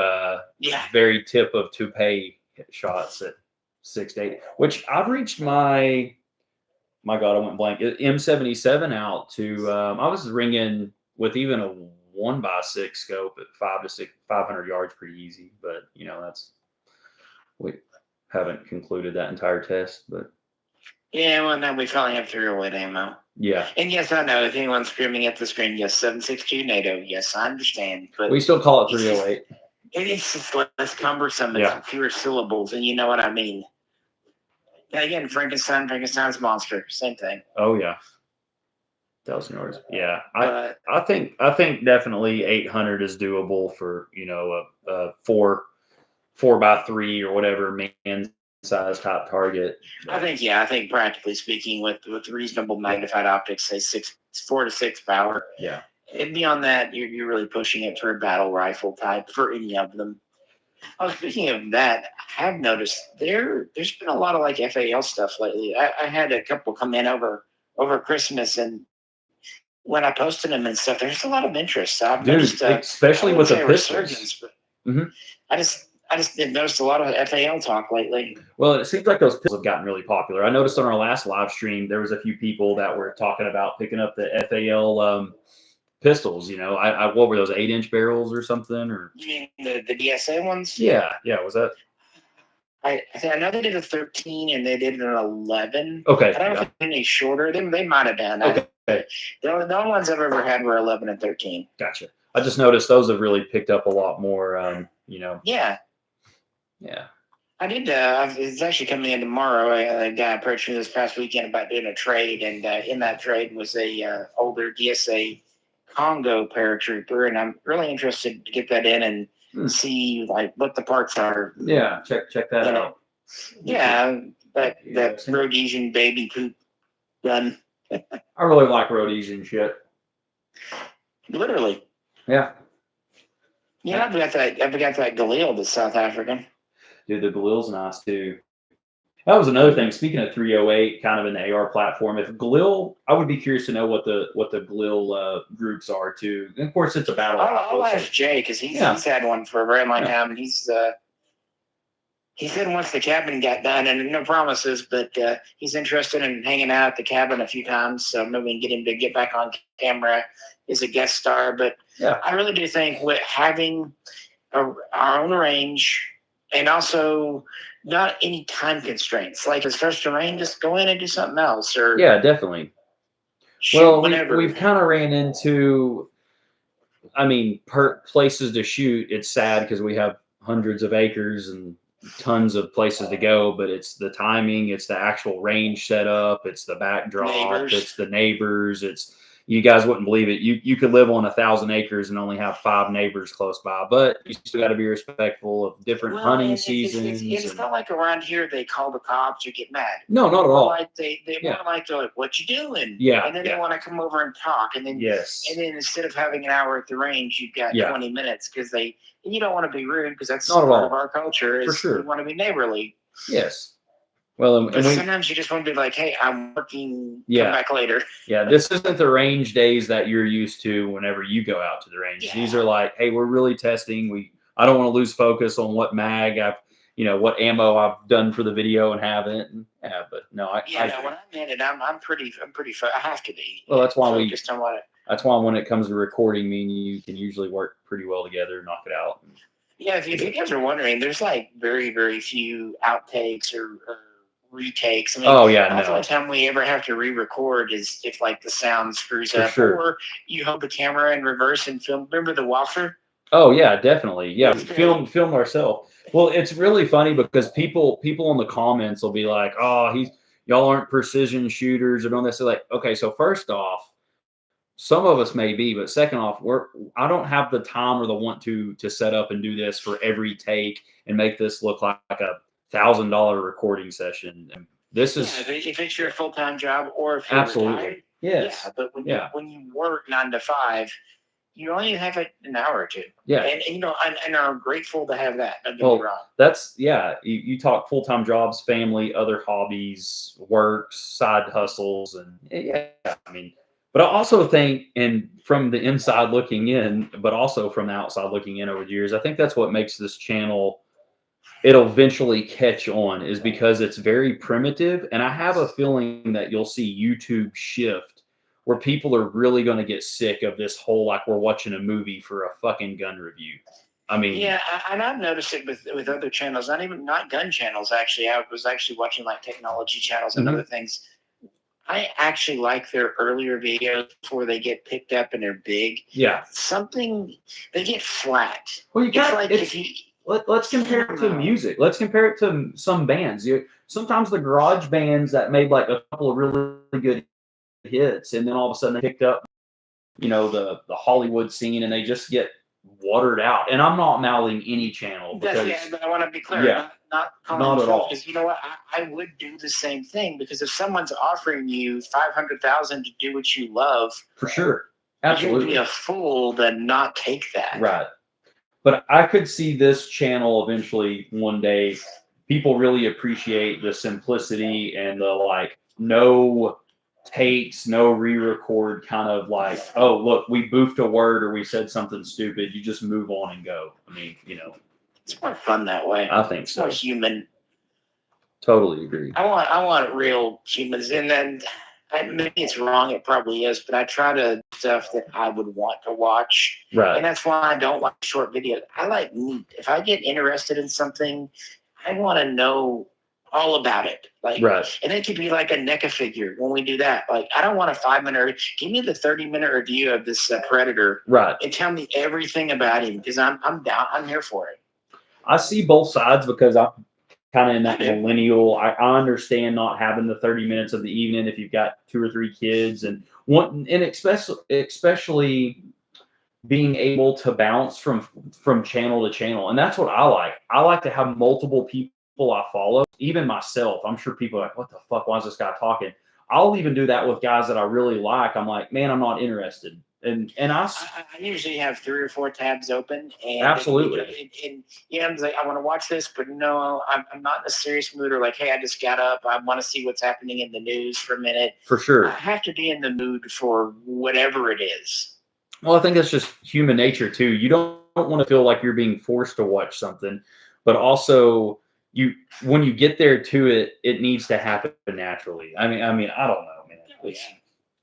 very tip of toupee shots at 6 to 8, which I've reached my God, I went blank. M77 out to I was ringing with even a 1x6 scope at 500 yards pretty easy, but we haven't concluded that entire test, but well, now we finally have 308 ammo. Yeah. And yes, I know if anyone's screaming at the screen, yes, 7.62 NATO. Yes, I understand, but we still call it 308. It's just less cumbersome. It's fewer syllables, and you know what I mean. And again, Frankenstein's monster, same thing. Oh yeah, 1,000 yards. Yeah, I think definitely 800 is doable for a 4x3 or whatever man size type target. I think practically speaking, with reasonable magnified optics, say 4 to 6 power. Yeah. And beyond that, you're really pushing it for a battle rifle type for any of them. Oh, speaking of that, I have noticed there's been a lot of like FAL stuff lately. I had a couple come in over Christmas, and when I posted them and stuff, there's a lot of interest. I've noticed, especially with the pistols. I just noticed a lot of FAL talk lately. Well, it seems like those pistols have gotten really popular. I noticed on our last live stream there was a few people that were talking about picking up the FAL pistols. What were those, 8-inch barrels or something? Or you mean the DSA ones? Yeah. Was that? I know they did a 13 and they did an 11. Okay. I don't know if it's any shorter. They might have done. Okay. The only ones I've ever had were 11 and 13. Gotcha. I just noticed those have really picked up a lot more. Yeah. Yeah. I did. It's actually coming in tomorrow. A guy approached me this past weekend about doing a trade, and in that trade was a older DSA Congo paratrooper, and I'm really interested to get that in and see like what the parts are. Yeah, check that out. Yeah, that Rhodesian baby poop gun. I really like Rhodesian shit. Literally. Yeah. Yeah, I've got that Galil, the South African. Dude, the Galil's nice too. That was another thing. Speaking of 308, kind of in the AR platform, if Galil, I would be curious to know what the Galil groups are too. And of course, it's a battle. I'll ask Jay because he's had one for a very long time, and he said once the cabin got done, and no promises, but he's interested in hanging out at the cabin a few times, so maybe we can get him to get back on camera as a guest star. But I really do think with having our own range and also not any time constraints, like it starts to rain, just go in and do something else. Or definitely. Well, we've kind of ran into, places to shoot. It's sad because we have hundreds of acres and tons of places to go, but it's the timing, it's the actual range setup, it's the backdrop, it's the neighbors, you guys wouldn't believe it. You could live on 1,000 acres and only have 5 neighbors close by, but you still got to be respectful of different hunting seasons. It's not like around here they call the cops or get mad. No, not at all. Like they're like, what you doing? Yeah. And then they want to come over and talk. And then and then instead of having an hour at the range, you've got 20 minutes because you don't want to be rude because that's not part of our culture. For sure. We want to be neighborly. Yes. Well, and sometimes you just want to be like, hey, I'm working, come back later. Yeah, this isn't the range days that you're used to whenever you go out to the range. Yeah. These are like, hey, we're really testing. I don't want to lose focus on what mag. what ammo I've done for the video and haven't. And, yeah, but no, when I'm in it, I'm pretty. I have to be. Well, that's why focused on what. That's why when it comes to recording, me and you can usually work pretty well together, knock it out. Yeah, if you guys are wondering, there's like very, very few outtakes or retakes. I mean, the only time we ever have to re-record is if like the sound screws up, or you hold the camera in reverse and film. Remember the walkthrough? Oh yeah, definitely. Yeah, film ourselves. Well, it's really funny because people in the comments will be like, "Oh, y'all aren't precision shooters," or don't they say like, okay, so first off, some of us may be, but second off, I don't have the time or the want to set up and do this for every take and make this look like a $1,000 recording session. And this is if it's your full-time job or if you're retired, yes, yeah. But when you work 9 to 5, you only have an hour or two. Yeah, and I'm grateful to have that. Don't get me wrong. That's You talk full-time jobs, family, other hobbies, works, side hustles, and I mean. But I also think, and from the inside looking in, but also from the outside looking in over the years, I think that's what makes this channel, it'll eventually catch on, is because it's very primitive. And I have a feeling that you'll see YouTube shift where people are really going to get sick of this whole, like, we're watching a movie for a fucking gun review. I mean, yeah, and I've noticed it with other channels, not gun channels. Actually, I was actually watching like technology channels and other things. I actually like their earlier videos before they get picked up and they're big. Yeah. They get flat. Well, let's compare it to music. Let's compare it to some bands. Sometimes the garage bands that made like a couple of really good hits, and then all of a sudden they picked up, the Hollywood scene, and they just get watered out. And I'm not mouthing any channel because but I want to be clear. Not at all. Because you know what, I would do the same thing, because if someone's offering you $500,000 to do what you love, for sure, absolutely, you'd be a fool to not take that. Right. But I could see this channel eventually one day, people really appreciate the simplicity and the like no takes, no re-record kind of like, oh look, we boofed a word or we said something stupid. You just move on and go. I mean, it's more fun that way. I think so. More human. Totally agree. I want real humans, and then maybe it's wrong. It probably is, but I try to stuff that I would want to watch. Right. And that's why I don't watch short videos. I like meat. If I get interested in something, I want to know all about it. Like, right. And it could be like a NECA figure when we do that. Like, I don't want a 5-minute. Give me the 30-minute review of this Predator. Right. And tell me everything about him, because I'm down. I'm here for it. I see both sides because I'm kind of in that millennial. I understand not having the 30 minutes of the evening if you've got 2 or 3 kids and especially being able to bounce from channel to channel. And that's what I like. I like to have multiple people I follow, even myself. I'm sure people are like, what the fuck? Why is this guy talking? I'll even do that with guys that I really like. I'm like, man, I'm not interested. And I usually have 3 or 4 tabs open. And absolutely. I'm like, I want to watch this, but no, I'm not in a serious mood, or like, hey, I just got up. I want to see what's happening in the news for a minute. For sure. I have to be in the mood for whatever it is. Well, I think that's just human nature too. You don't want to feel like you're being forced to watch something, but also when you get there to it, it needs to happen naturally. I mean, I don't know, man.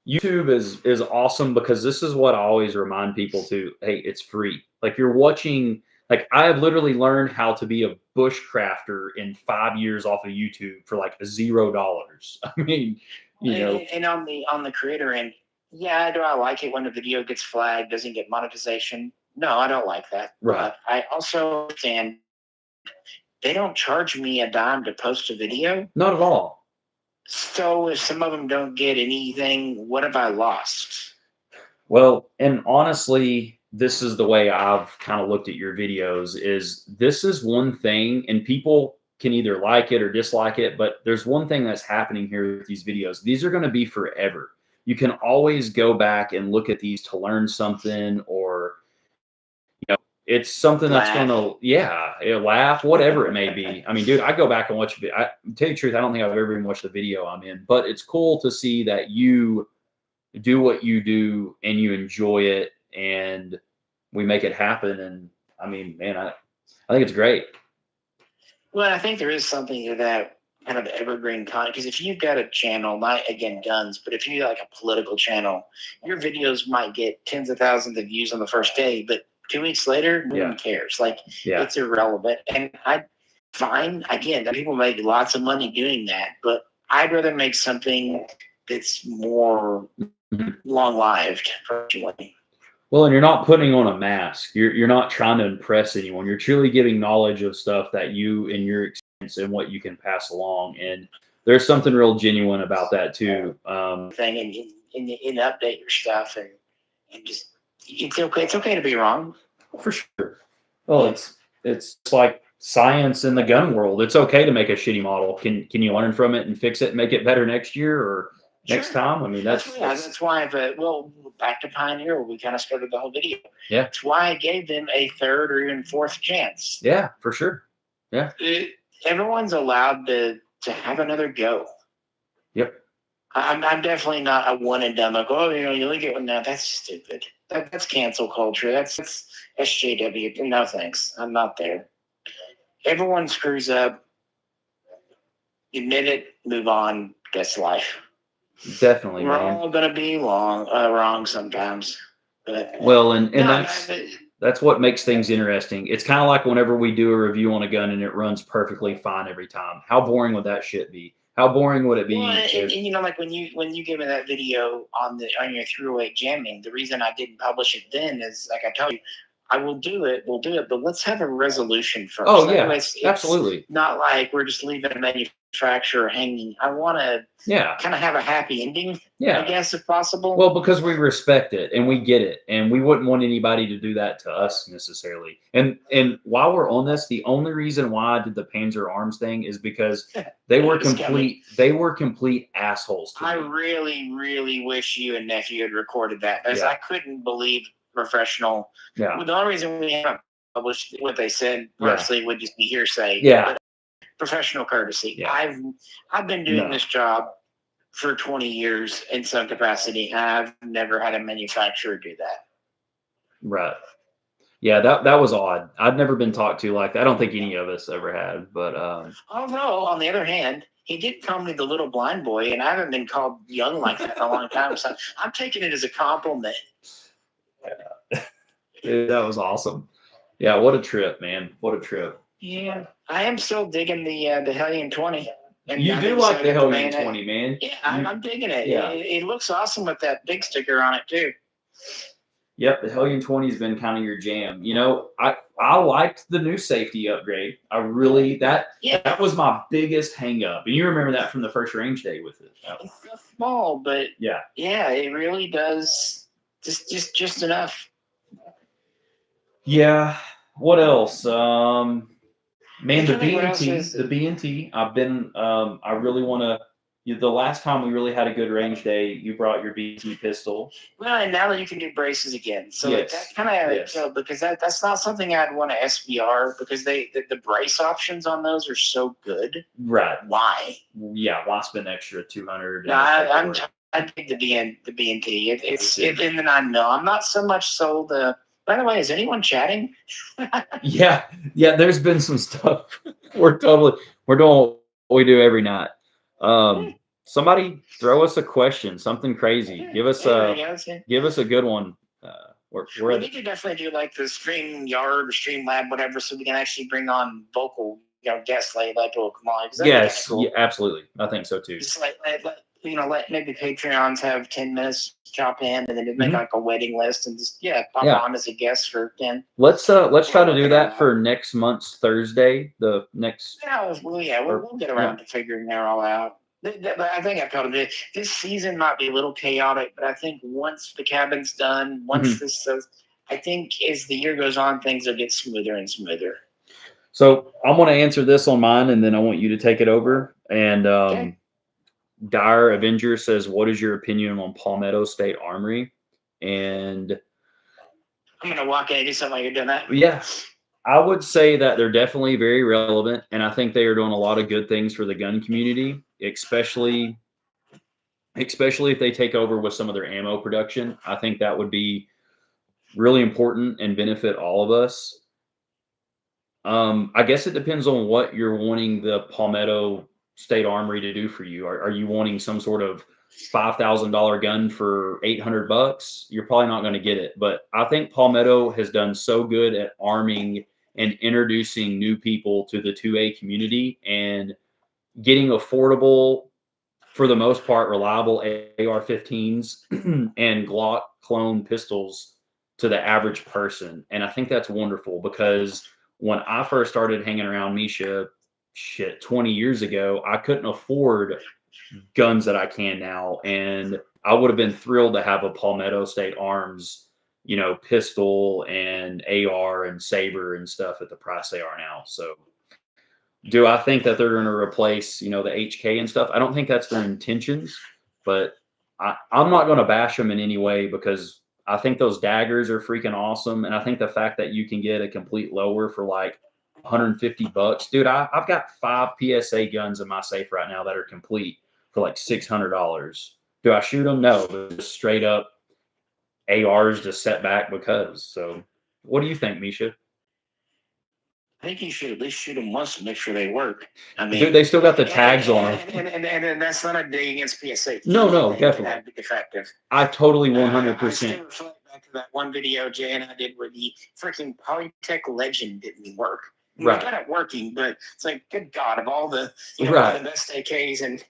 YouTube is awesome because this is what I always remind people to, hey, it's free. Like, you're watching, like, I have literally learned how to be a bushcrafter in 5 years off of YouTube for like $0. I mean, And on the creator end, yeah, do I like it when a video gets flagged, doesn't get monetization? No, I don't like that. Right. But I also understand they don't charge me a dime to post a video. Not at all. So if some of them don't get anything, what have I lost? Well, and honestly, this is the way I've kind of looked at your videos. This is one thing, and people can either like it or dislike it, but there's one thing that's happening here with these videos. These are going to be forever. You can always go back and look at these to learn something, or it's something that's going to, laugh, whatever it may be. I mean, dude, I go back and watch it. I tell you the truth, I don't think I've ever even watched the video I'm in, but it's cool to see that you do what you do and you enjoy it, and we make it happen. And I mean, man, I think it's great. Well, I think there is something to that kind of evergreen content, because if you've got a channel, not again guns, but if you like a political channel, your videos might get tens of thousands of views on the first day, but 2 weeks later, no one cares. Like it's irrelevant. And I find again that people make lots of money doing that, but I'd rather make something that's more long-lived, personally. Well, and you're not putting on a mask. You're not trying to impress anyone. You're truly giving knowledge of stuff that you and your experience and what you can pass along. And there's something real genuine about that too. Thing and update your stuff and just it's okay. It's okay to be wrong. For sure. Well, it's like science in the gun world. It's okay to make a shitty model. Can you learn from it and fix it and make it better next year or next time? I mean, that's why well, back to Pioneer, we kind of started the whole video. Yeah. That's why I gave them a third or even fourth chance. Yeah, for sure. Yeah. Everyone's allowed to have another go. Yep. I'm definitely not a one and done. Like, oh, you look at one now. That's stupid. That's cancel culture. That's SJW. No thanks. I'm not there. Everyone screws up. Admit it. Move on. That's life. Definitely, We're all gonna be wrong sometimes. But well, and that's what makes things interesting. It's kind of like whenever we do a review on a gun and it runs perfectly fine every time. How boring would that shit be? How boring would it be? Well, and like when you gave me that video on your 308 jamming, the reason I didn't publish it then is like I told you, I will do it. We'll do it, but let's have a resolution first. Oh yeah, it's absolutely. Not like we're just leaving a manufacturer hanging. I want to kind of have a happy ending. Yeah, I guess if possible. Well, because we respect it and we get it, and we wouldn't want anybody to do that to us necessarily. And while we're on this, the only reason why I did the Panzer Arms thing is because they were complete assholes to me. I really, really wish you and nephew had recorded that, because I couldn't believe professional. Yeah. Well, the only reason we haven't published what they said personally would just be hearsay. Yeah. Professional courtesy. Yeah. I've been doing this job for 20 years in some capacity, and I've never had a manufacturer do that. Right. Yeah, that was odd. I'd never been talked to like that. I don't think any of us ever had, but although on the other hand, he did call me the little blind boy, and I haven't been called young like that in a long time. So I'm taking it as a compliment. Yeah. Dude, that was awesome. Yeah, what a trip, man. What a trip. Yeah. I am still digging the Hellion 20. And you do like the Hellion 20, man. Yeah, I'm digging it. Yeah. It looks awesome with that big sticker on it too. Yep, the Hellion 20 has been kind of your jam. You know, I liked the new safety upgrade. I really that was my biggest hang up. And you remember that from the first range day with it. It's so small, but yeah, it really does just enough. Yeah. What else? Man, the B&T. I've been. I really want to. The last time we really had a good range day, you brought your B&T pistol. Well, and now that you can do braces again, so that kind of because that's not something I'd want to SBR, because the brace options on those are so good. Right. Why? Yeah. Why spend extra $200? No, I think the B&T. It's in the 9mm. I'm not so much sold. By the way, is anyone chatting? Yeah. There's been some stuff. We're doing what we do every night. Somebody throw us a question, something crazy. Give us a good one. We need to definitely do like the StreamYard or StreamLab, whatever, so we can actually bring on vocal, guests like will come on. Yes, cool. Yeah, absolutely. I think so too. Just let maybe Patreons have 10 minutes to chop in, and then make like a waiting list and just pop on as a guest for 10. Let's try to do that for next month's Thursday. The next. We'll get around to figuring that all out. But I think I told him this season might be a little chaotic, but I think once the cabin's done, I think as the year goes on, things will get smoother and smoother. So I'm going to answer this on mine, and then I want you to take it over. And Dire Avenger says, "What is your opinion on Palmetto State Armory?" And I'm going to walk in and do something while you're doing that. Yeah. I would say that they're definitely very relevant, and I think they are doing a lot of good things for the gun community, especially if they take over with some of their ammo production. I think that would be really important and benefit all of us. I guess it depends on what you're wanting the Palmetto State Armory to do for you. Are you wanting some sort of $5,000 gun for 800 bucks? You're probably not going to get it. But I think Palmetto has done so good at arming and introducing new people to the 2A community and getting affordable, for the most part, reliable AR-15s and Glock clone pistols to the average person. And I think that's wonderful because when I first started hanging around Misha, shit, 20 years ago, I couldn't afford guns that I can now. And I would have been thrilled to have a Palmetto State Arms, pistol and AR and saber and stuff at the price they are now. So do I think that they're going to replace, the HK and stuff? I don't think that's their intentions, but I'm not going to bash them in any way because I think those daggers are freaking awesome. And I think the fact that you can get a complete lower for like 150 bucks, dude, I've got 5 PSA guns in my safe right now that are complete for like $600. Do I shoot them? No, they're just straight up ARs to set back because. So what do you think, Misha? I think you should at least shoot them once to make sure they work. I mean, dude, they still got the tags on them. And that's not a dig against PSA. No, definitely. Effective. I totally 100%. I still reflect back to that one video Jay and I did where the freaking Polytech Legend didn't work. Right. We got it working, but it's like, good God, of all the, the best AKs,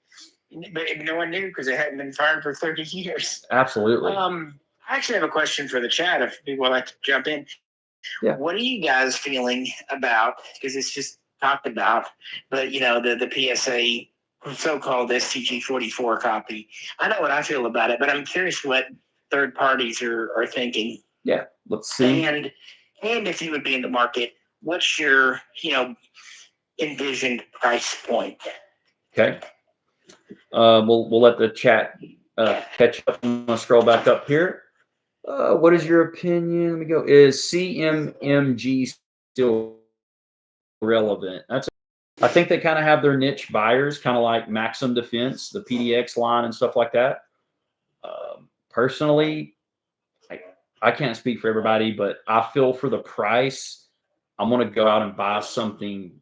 but no one knew because it hadn't been fired for 30 years. Absolutely. I actually have a question for the chat if people would like to jump in. Yeah. What are you guys feeling about, because it's just talked about, but the PSA so-called STG-44 copy? I know what I feel about it, but I'm curious what third parties are thinking. Yeah, let's see. And if you would be in the market, what's your envisioned price point? Okay. We'll let the chat catch up. I'm gonna scroll back up here. What is your opinion? Let me go. Is CMMG still relevant? I think they kind of have their niche buyers, kind of like Maxim Defense, the PDX line and stuff like that. Personally, I can't speak for everybody, but I feel for the price, I'm going to go out and buy something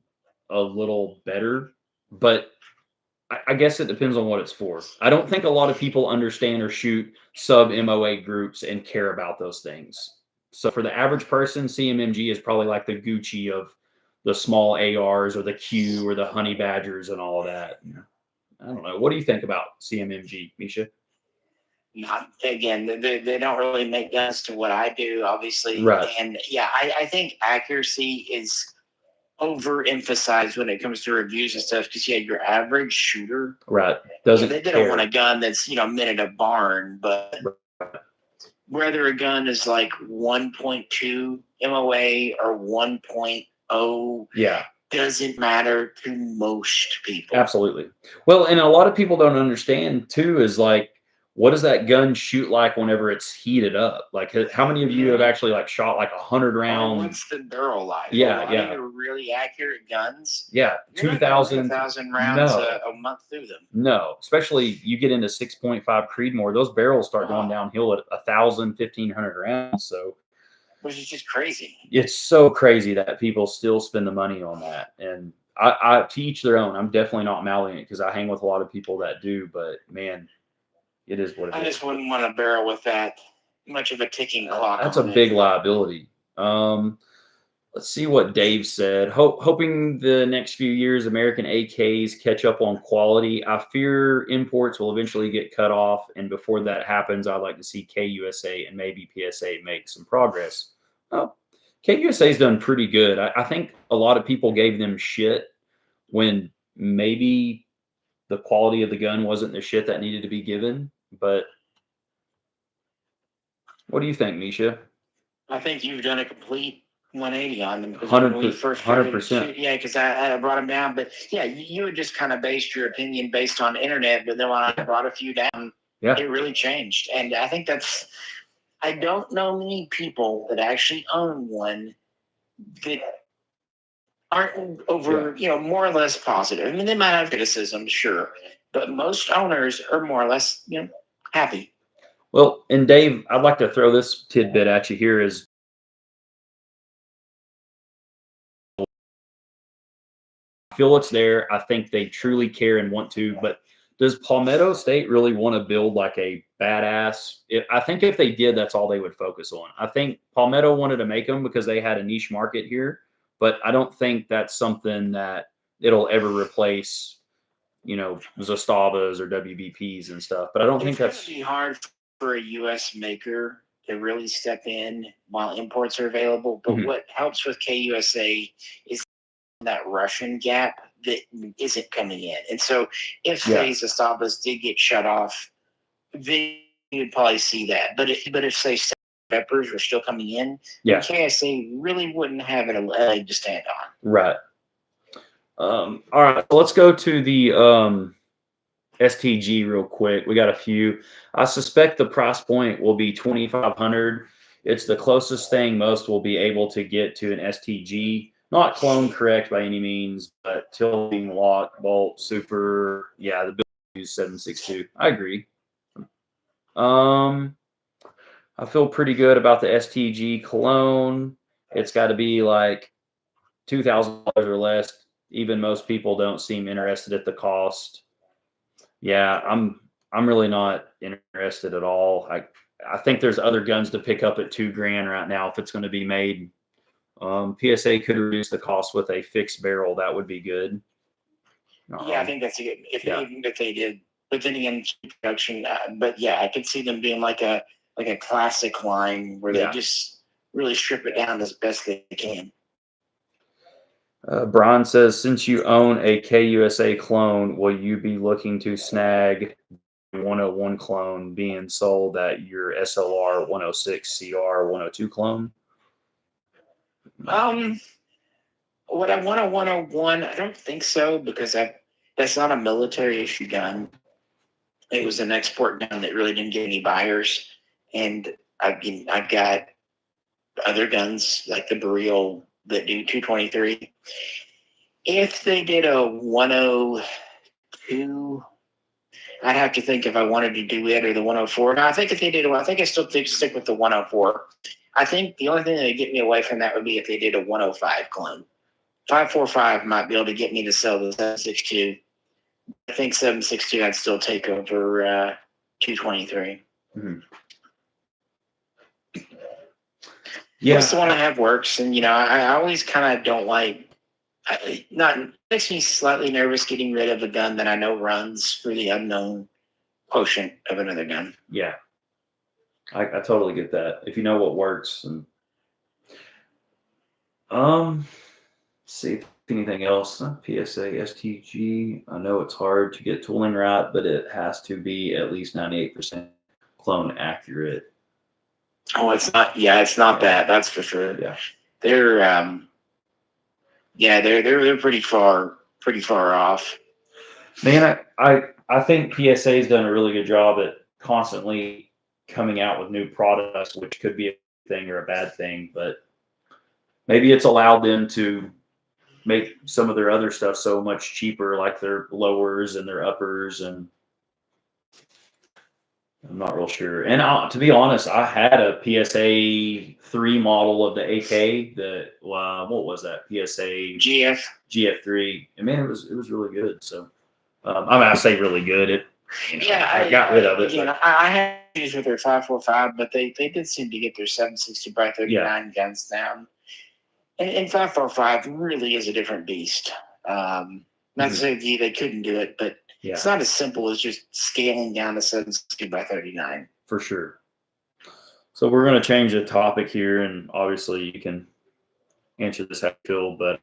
a little better. But I guess it depends on what it's for. I don't think a lot of people understand or shoot sub MOA groups and care about those things. So for the average person, CMMG is probably like the Gucci of the small ARs or the Q or the Honey Badgers and all of that. I don't know. What do you think about CMMG, Misha? Not again, they don't really make guns to what I do, obviously. Right. And yeah, I think accuracy is overemphasized when it comes to reviews and stuff, because your average shooter, right, doesn't they don't want a gun that's meant in a barn, but whether a gun is like 1.2 MOA or 1.0, yeah, doesn't matter to most people. Absolutely. Well, and a lot of people don't understand too is like, what does that gun shoot like whenever it's heated up? Like, how many of you have actually like shot like 100 rounds? What's the barrel life? Yeah, a lot of really accurate guns. Yeah, 2,000 rounds a month through them. No, especially you get into 6.5 Creedmoor, those barrels start going downhill at 1,000, 1,500 rounds. So, which is just crazy. It's so crazy that people still spend the money on that. And I to each their own. I'm definitely not mouthing it because I hang with a lot of people that do, but man, it is what it is. I just wouldn't want a barrel with that much of a ticking clock. That's a big liability. Let's see what Dave said. Hoping the next few years American AKs catch up on quality. I fear imports will eventually get cut off, and before that happens, I'd like to see KUSA and maybe PSA make some progress. Oh, KUSA's done pretty good. I think a lot of people gave them shit when maybe the quality of the gun wasn't the shit that needed to be given. But what do you think, Misha? I think you've done a complete 180 on them. 100%. Yeah, because I brought them down. But yeah, you had just kind of based your opinion based on internet. But then when I brought a few down, it really changed. And I think I don't know many people that actually own one that aren't over, more or less positive. I mean, they might have criticism, sure, but most owners are more or less, happy. Well, and Dave, I'd like to throw this tidbit at you here is feel it's there. I think they truly care and want to, but does Palmetto State really want to build like a badass? I think if they did, that's all they would focus on. I think Palmetto wanted to make them because they had a niche market here, but I don't think that's something that it'll ever replace, Zostavas or WBPs and stuff. But I don't think that's going to be hard for a U.S. maker to really step in while imports are available. But what helps with KUSA is that Russian gap that isn't coming in. And so if say Zostavas did get shut off, then you'd probably see that. But if say peppers were still coming in, KSA really wouldn't have a leg to stand on. Right. All right. So let's go to the STG real quick. We got a few. I suspect the price point will be $2,500. It's the closest thing most will be able to get to an STG. Not clone correct by any means, but tilting, lock, bolt, super. Yeah, the build 762. I agree. I feel pretty good about the STG clone. It's got to be like $2,000 or less. Even most people don't seem interested at the cost. Yeah, I'm really not interested at all. I think there's other guns to pick up at $2,000 right now if it's going to be made. PSA could reduce the cost with a fixed barrel. That would be good. Yeah, I think that's a good. If they did, but then again, production. But yeah, I could see them being like a classic line where they just really strip it down as best they can. Brian says, since you own a KUSA clone, will you be looking to snag 101 clone being sold at your SLR 106 CR 102 clone? What I want a 101, I don't think so, because that's not a military issue gun. It was an export gun that really didn't get any buyers. And I've got other guns like the Burreel that do 223. If they did a 102, I'd have to think if I wanted to do it or the 104. No, I think if they did, I think I still stick with the 104. I think the only thing that would get me away from that would be if they did a 105 clone. 545 might be able to get me to sell the 762. I think 762 I'd still take over 223. Mm-hmm. Yeah, most of the one I have works, and I always kind of don't like. Makes me slightly nervous getting rid of a gun that I know runs for the unknown quotient of another gun. Yeah, I totally get that. If you know what works, and see if anything else. PSA STG. I know it's hard to get tooling right, but it has to be at least 98% clone accurate. Oh, it's not. Yeah, it's not that. That's for sure. Yeah, they're they're pretty far off. Man, I think PSA's done a really good job at constantly coming out with new products, which could be a thing or a bad thing, but maybe it's allowed them to make some of their other stuff so much cheaper, like their lowers and their uppers, and I'm not real sure. And to be honest, I had a PSA 3 model of the AK. What was that? PSA GF3. And man, it was really good. So I say really good. I got rid of it. I had issues with their 545, but they did seem to get their 760 by 39 guns down. And 545 really is a different beast. Not to say they couldn't do it, but it's not as simple as just scaling down to 760 by 39. For sure. So we're going to change the topic here, and obviously you can answer this how you feel, but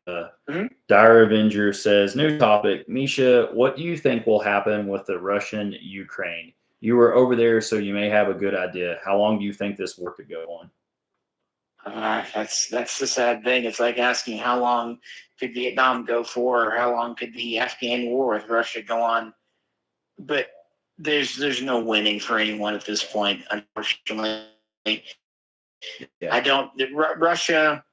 Dire Avenger says, new topic. Misha, what do you think will happen with the Russian-Ukraine? You were over there, so you may have a good idea. How long do you think this war could go on? That's the sad thing. It's like asking how long could Vietnam go for, or how long could the Afghan war with Russia go on. But there's no winning for anyone at this point, unfortunately. Russia,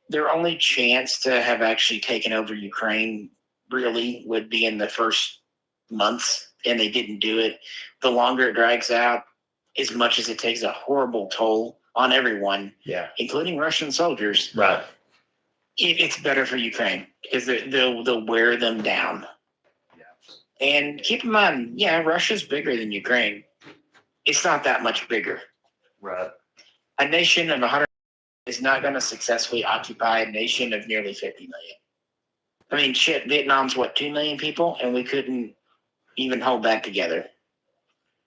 their only chance to have actually taken over Ukraine really would be in the first months, and they didn't do it. The longer it drags out, as much as it takes a horrible toll on everyone, including Russian soldiers. Right. it's better for Ukraine because they'll wear them down. Yeah. And keep in mind, Russia's bigger than Ukraine. It's not that much bigger. Right. A nation of 100 is not going to successfully occupy a nation of nearly 50 million. I mean, shit, Vietnam's 2 million people, and we couldn't even hold that together.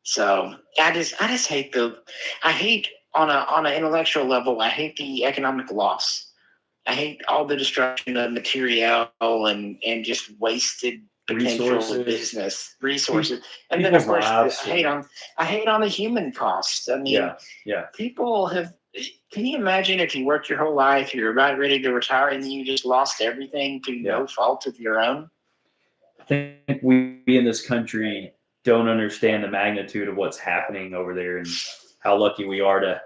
So I just hate on an intellectual level, I hate the economic loss. I hate all the destruction of material and just wasted potential business resources. And then of course I hate on the human cost. I mean, people have. Can you imagine if you worked your whole life, you're about ready to retire, and then you just lost everything through no fault of your own? I think we in this country don't understand the magnitude of what's happening over there and how lucky we are to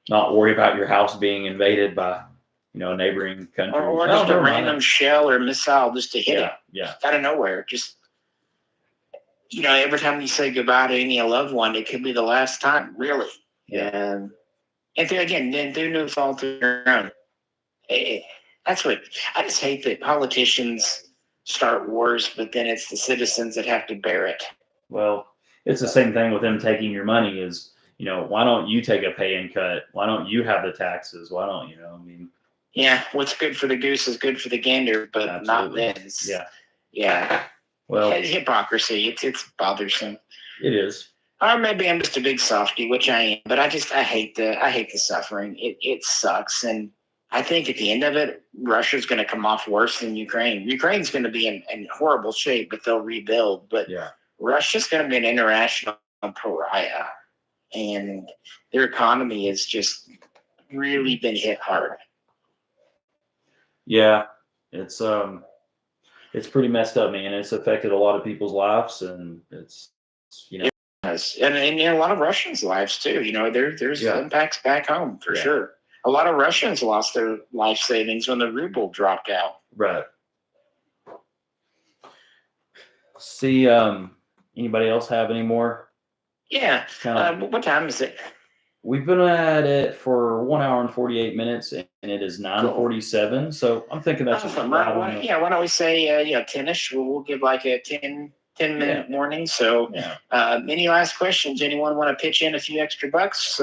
not worry about your house being invaded by, a neighboring country. Or just a random shell or missile just to hit it. Yeah. Out of nowhere. Just, every time you say goodbye to any loved one, it could be the last time, really. Yeah. And then through no fault of their own. That's what I just hate that politicians start wars, but then it's the citizens that have to bear it. Well, it's the same thing with them taking your money is, why don't you take a pay and cut? Why don't you have the taxes? Why don't Yeah, what's good for the goose is good for the gander, but absolutely. Not this. Yeah. Well, hypocrisy. It's bothersome. It is. Or maybe I'm just a big softie, which I am, but I hate the suffering. It sucks, and I think at the end of it, Russia's going to come off worse than Ukraine. Ukraine's going to be in horrible shape, but they'll rebuild. But Russia's going to be an international pariah, and their economy has just really been hit hard. Yeah, it's pretty messed up, man. It's affected a lot of people's lives, and it's Yes. And a lot of Russians' lives too. There's impacts back home for sure. A lot of Russians lost their life savings when the ruble dropped out. Right. See, anybody else have any more? Yeah. What time is it? We've been at it for 1 hour and 48 minutes, and it is 9:47. Cool. So I'm thinking that's awesome. Why don't we say 10ish? We'll give like a 10-minute warning. So, any last questions? Anyone want to pitch in a few extra bucks?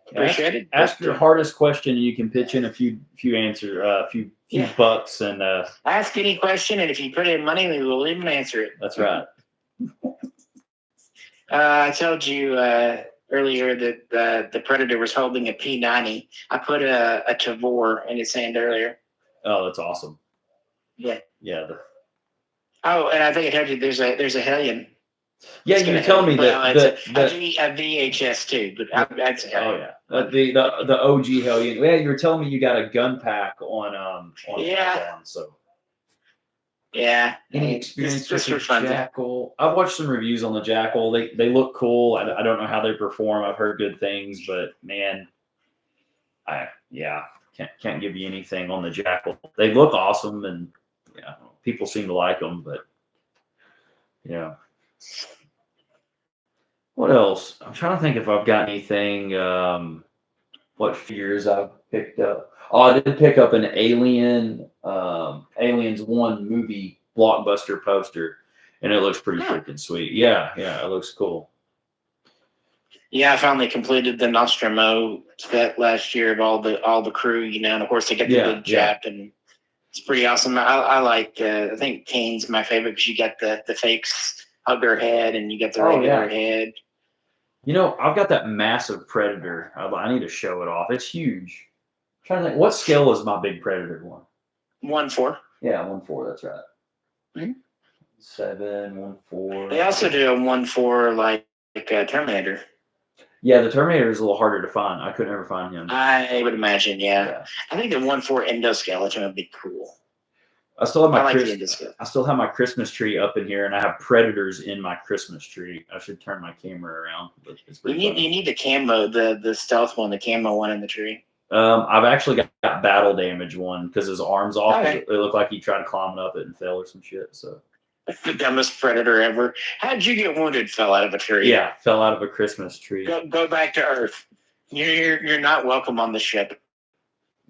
Appreciate it. Ask your hardest question, and you can pitch in a few answers, a few bucks, and ask any question, and if you put in money, we will even answer it. That's right. I told you earlier that the Predator was holding a P90. I put a Tavor in his hand earlier. Oh, that's awesome. Yeah. Yeah. Oh, and I think I told you there's a Hellion. Yeah, you were telling me that a VHS too, but that's the OG Hellion. Yeah, you were telling me you got a gun pack on Amazon, so. Yeah. Any experience with the Jackal? I've watched some reviews on the Jackal. They look cool. I don't know how they perform. I've heard good things, but man, I can't give you anything on the Jackal. They look awesome, and people seem to like them, but What else? I'm trying to think if I've got anything. What figures I've picked up? Oh, I did pick up an Aliens 1 movie blockbuster poster, and it looks pretty freaking sweet. Yeah, it looks cool. Yeah, I finally completed the Nostromo set last year of all the crew, and of course they got the big Jap, and it's pretty awesome. I like. I think Kane's my favorite because you got the fakes hugger head, and you got the regular head. I've got that massive Predator. I need to show it off. It's huge. I'm trying to think, what scale is my big Predator one? 1/4. Yeah, 1/4. That's right. Mm-hmm. 7 1/4. They also do a 1/4 like Terminator. Yeah, the Terminator is a little harder to find. I could never find him. I would imagine. Yeah. I think the 1/4 endoskeleton would be cool. I still have my Christmas tree up in here, and I have Predators in my Christmas tree. I should turn my camera around. But you need the camo, the stealth one, the camo one in the tree. I've actually got battle damage one because his arm's off. Okay. It looked like he tried climbing up it and fell or some shit. So. The dumbest Predator ever. How'd you get wounded? Fell out of a tree. Yeah, fell out of a Christmas tree. Go back to Earth. You're not welcome on the ship.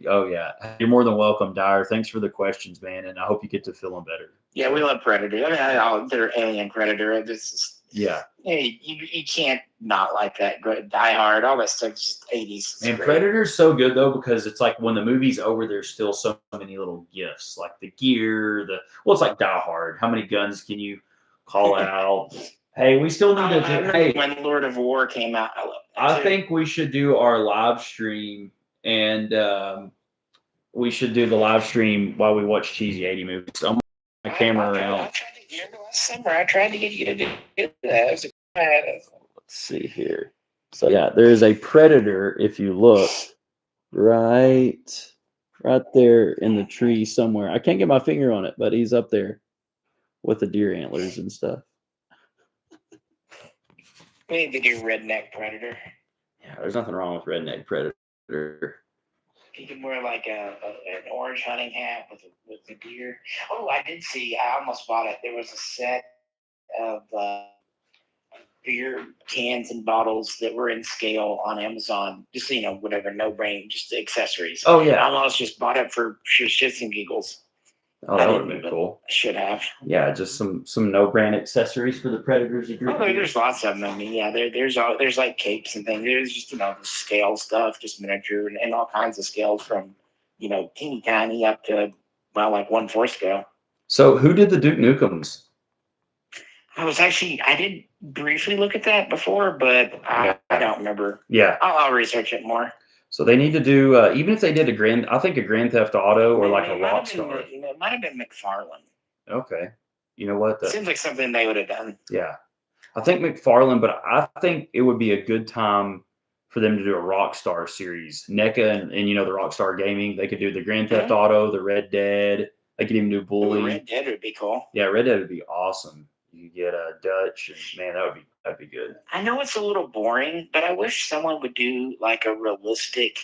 Oh yeah, you're more than welcome, Dyer. Thanks for the questions, man, and I hope you get to feeling better. Yeah, we love Predator. I mean, they're Alien, Predator. This is Hey, you can't not like that. Die Hard, all that stuff, just 80s. And Predator's so good though because it's like when the movie's over, there's still so many little gifts, like the gear, it's like Die Hard. How many guns can you call out? Hey, we still need to. Hey, when Lord of War came out, I think we should do our live stream, and we should do the live stream while we watch cheesy 80 movies. So I'm my camera around. Last summer, I tried to get you to do that. Let's see here. So yeah, there is a Predator. If you look right there in the tree somewhere, I can't get my finger on it, but he's up there with the deer antlers and stuff. We need to do Redneck Predator. Yeah, there's nothing wrong with Redneck Predator. You can wear like an orange hunting hat with the deer. Oh, I did see. I almost bought it. There was a set of beer cans and bottles that were in scale on Amazon. Just whatever, no brain, just accessories. Oh yeah, I almost just bought it for shits and giggles. Oh, that would have been cool. I should have. Yeah, just some no brand accessories for the Predators. There's lots of them. I mean, yeah, there's like capes and things. There's just the scale stuff, just miniature and all kinds of scales from teeny tiny up to like 1/4 scale. So who did the Duke Nukems? I did briefly look at that before, but I don't remember. Yeah, I'll research it more. So they need to do even if they did a Grand Theft Auto or like a Rockstar. It might have been McFarlane. Okay, you know what? Seems like something they would have done. Yeah, I think McFarlane, but I think it would be a good time for them to do a Rockstar series. NECA and the Rockstar Gaming, they could do the Grand Theft Auto, the Red Dead. They could even do Bully. Red Dead would be cool. Yeah, Red Dead would be awesome. You get a Dutch, and man, that'd be good. I know it's a little boring, but I wish someone would do like a realistic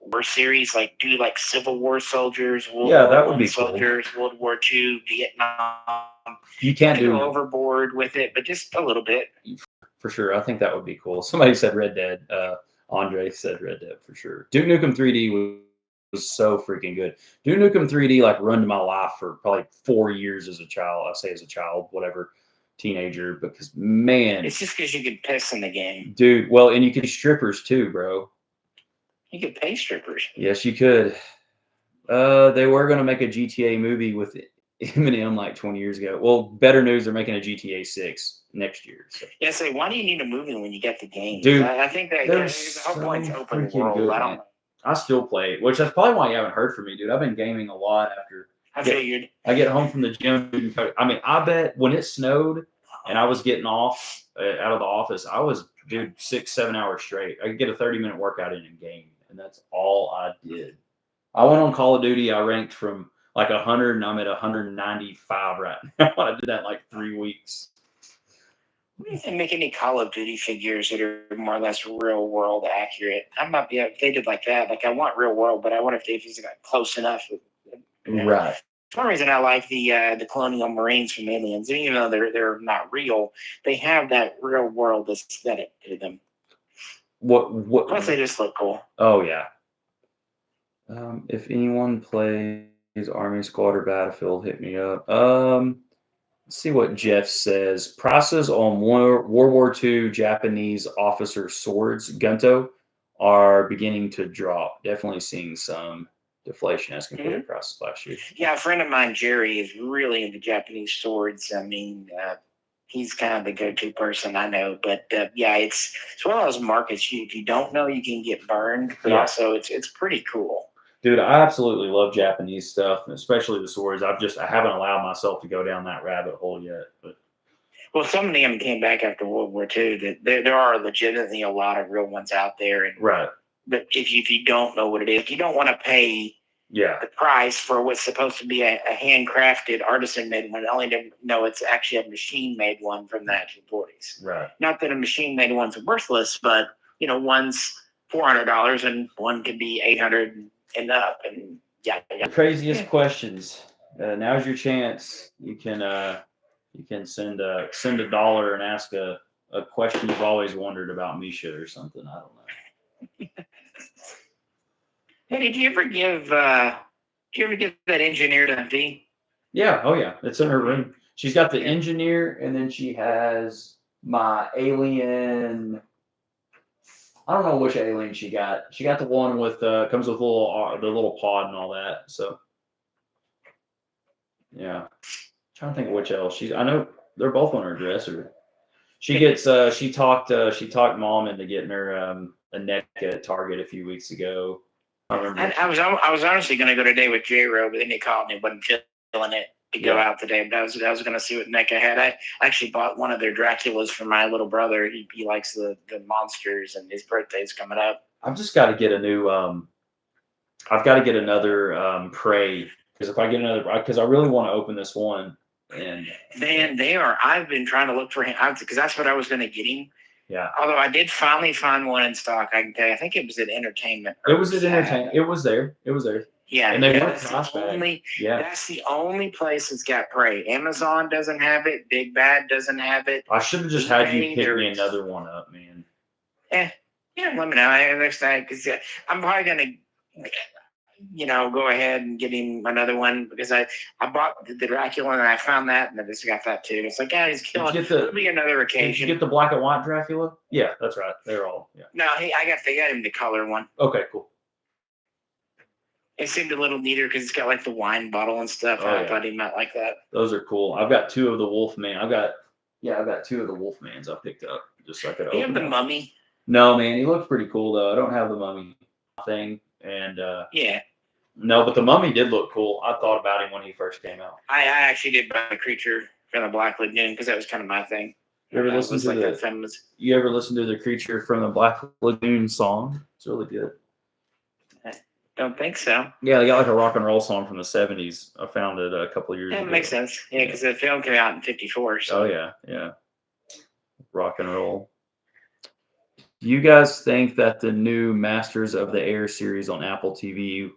war series, like do like Civil War soldiers, World War I soldiers, cool. World War II, Vietnam. You can't go overboard with it, but just a little bit. For sure, I think that would be cool. Somebody said Red Dead. Andre said Red Dead for sure. Duke Nukem 3D was so freaking good. Duke Nukem 3D like ruined my life for probably 4 years as a child. I say as a child, whatever. Teenager, because man, it's just because you could piss in the game, dude. Well, and you could be strippers too, bro. You could pay strippers. Yes, you could. They were going to make a GTA movie with Eminem like 20 years ago. Well, better news, they're making a GTA 6 next year. So. Yeah, so why do you need a movie when you get the game? Dude, I think that the whole point's open world. Good, I don't know. I still play it, which that's probably why you haven't heard from me, dude. I've been gaming a lot after. I figured. I get home from the gym. I mean, I bet when it snowed and I was getting off out of the office, I was, 6-7 hours straight. I could get a 30-minute workout in game, and that's all I did. I went on Call of Duty. I ranked from like 100, and I'm at 195 right now. I did that in like 3 weeks. What do you think? Make any Call of Duty figures that are more or less real world accurate? I might be if they did like that. Like I want real world, but I wonder if they got close enough. Right. One reason I like the Colonial Marines from Aliens, even though they're not real, they have that real world aesthetic to them. What? Plus, they just look cool. Oh yeah. If anyone plays Army Squad or Battlefield, hit me up. Let's see what Jeff says. Prices on World War II Japanese officer swords, Gunto, are beginning to drop. Definitely seeing some deflation as compared to prices last year. Yeah, a friend of mine, Jerry, is really into Japanese swords. I mean, he's kind of the go-to person I know. But yeah, it's one of those markets if you don't know, you can get burned. But also, it's pretty cool. Dude, I absolutely love Japanese stuff, especially the swords. I haven't allowed myself to go down that rabbit hole yet. But well, so many of them came back after World War II that there are legitimately a lot of real ones out there. And, right. But if you don't know what it is, you don't want to pay the price for what's supposed to be a handcrafted artisan-made one. Only to know it's actually a machine-made one from the 1940s. Right. Not that a machine-made one's worthless, but one's $400 and one could be $800 and up. And the craziest questions. Now's your chance. You can send $1 and ask a question you've always wondered about Misha or something. I don't know. Hey, did you ever give that engineer to V? Yeah. Oh yeah. It's in her room. She's got the engineer, and then she has my alien. I don't know which alien she got. She got the one with comes with the little pod and all that. So yeah, trying to think of which else. I know they're both on her dresser. She gets she talked mom into getting her a neck at Target a few weeks ago. I was honestly going to go today with J-Ro, but then he called me, wasn't feeling it to go out today. But I was going to see what NECA had. I actually bought one of their Draculas for my little brother. He likes the monsters, and his birthday's coming up. I've just got to get a new. I've got to get another Prey, because if I get another, because I really want to open this one. And man, they are. I've been trying to look for him because that's what I was going to get him. Yeah. Although I did finally find one in stock, I can tell you. I think it was at Entertainment. It was at Entertainment. It was there. It was there. Yeah, and they yeah, weren't prospect. Yeah, that's the only place that's got Prey. Amazon doesn't have it. Big Bad doesn't have it. I should have just had you pick me another one up, man. Yeah, let me know next time, because I'm probably gonna, go ahead and get him another one, because I bought the Dracula and I found that, and I just got that too. It's like, he's killing. It'll be another occasion. Did you get the black and white Dracula? Yeah, that's right. They're all. Yeah. No, they got him the color one. Okay, cool. It seemed a little neater because it's got like the wine bottle and stuff. I thought he might like that. Those are cool. I've got two of the Wolfman. I've got two of the Wolfmans I picked up just so I could open. Do you have the Mummy? No, man. He looks pretty cool though. I don't have the Mummy thing, and yeah. No, but the Mummy did look cool. I thought about him when he first came out. I actually did buy a Creature from the Black Lagoon because that was kind of my thing. You ever listen to the Creature from the Black Lagoon song? It's really good. Don't think so. Yeah, they got like a rock and roll song from the 70s. I found it a couple of years ago. That makes sense. Yeah, because the film came out in 54. So. Oh, yeah. Rock and roll. Do you guys think that the new Masters of the Air series on Apple TV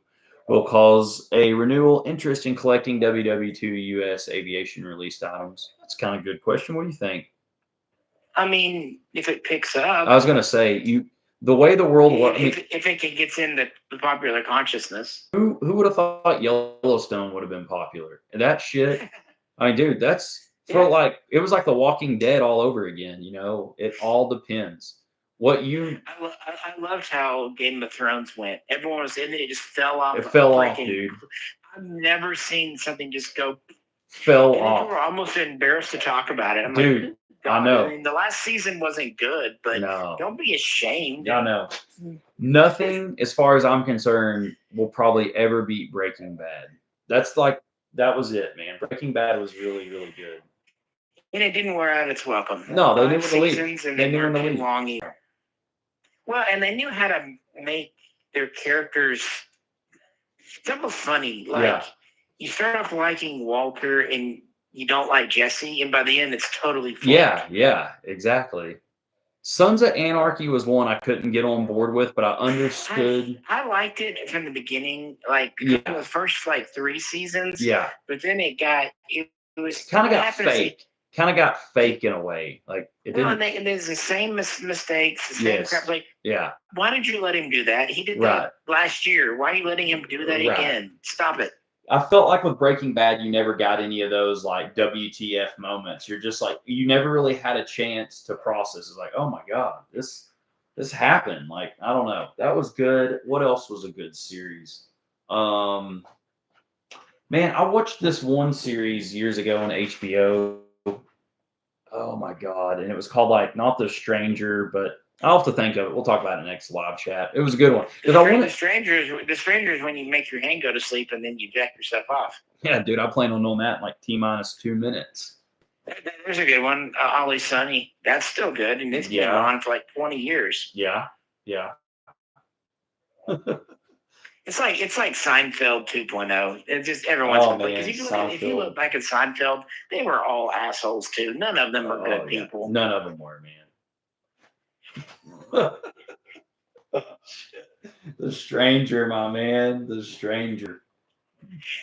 will cause a renewal interest in collecting WW2 U.S. aviation released items? That's kind of a good question. What do you think? I mean, if it picks up. I was going to say, the way the world works. If it gets into the popular consciousness. Who would have thought Yellowstone would have been popular? And that shit. I mean, dude, that's it was like The Walking Dead all over again. It all depends. I loved how Game of Thrones went. Everyone was in it. It just fell off. It fell off, dude. I've never seen something just go. Fell off. People were almost embarrassed to talk about it. Dude. I know. I mean, the last season wasn't good, but don't be ashamed. I know. Nothing, as far as I'm concerned, will probably ever beat Breaking Bad. That was it, man. Breaking Bad was really, really good. And it didn't wear out its welcome. No, they knew when to leave. And they weren't too long either. Well, and they knew how to make their characters. It's almost funny. You start off liking Walter and you don't like Jesse, and by the end, it's totally flipped. Yeah, exactly. Sons of Anarchy was one I couldn't get on board with, but I understood. I liked it from the beginning, the first 3 seasons. Yeah. But then it was kind of got fake. Kind of got fake in a way. It didn't. And there's the same mistakes, the same crap. Why did you let him do that? He did that last year. Why are you letting him do that again? Stop it. I felt like with Breaking Bad, you never got any of those WTF moments. You're just you never really had a chance to process. It's like, oh my God, this happened. I don't know. That was good. What else was a good series? Man, I watched this one series years ago on HBO. Oh my God. And it was called not The Stranger, but I'll have to think of it. We'll talk about it next live chat. It was a good one. The Stranger is when you make your hand go to sleep and then you jack yourself off. Yeah, dude, I plan on knowing that in T-2 minutes. There's a good one. Always Sunny. That's still good. And it's been on for 20 years. Yeah. It's like Seinfeld 2.0. It's just everyone's because if you look back at Seinfeld, they were all assholes too. None of them were good people. None of them were, man. The Stranger, my man. The Stranger.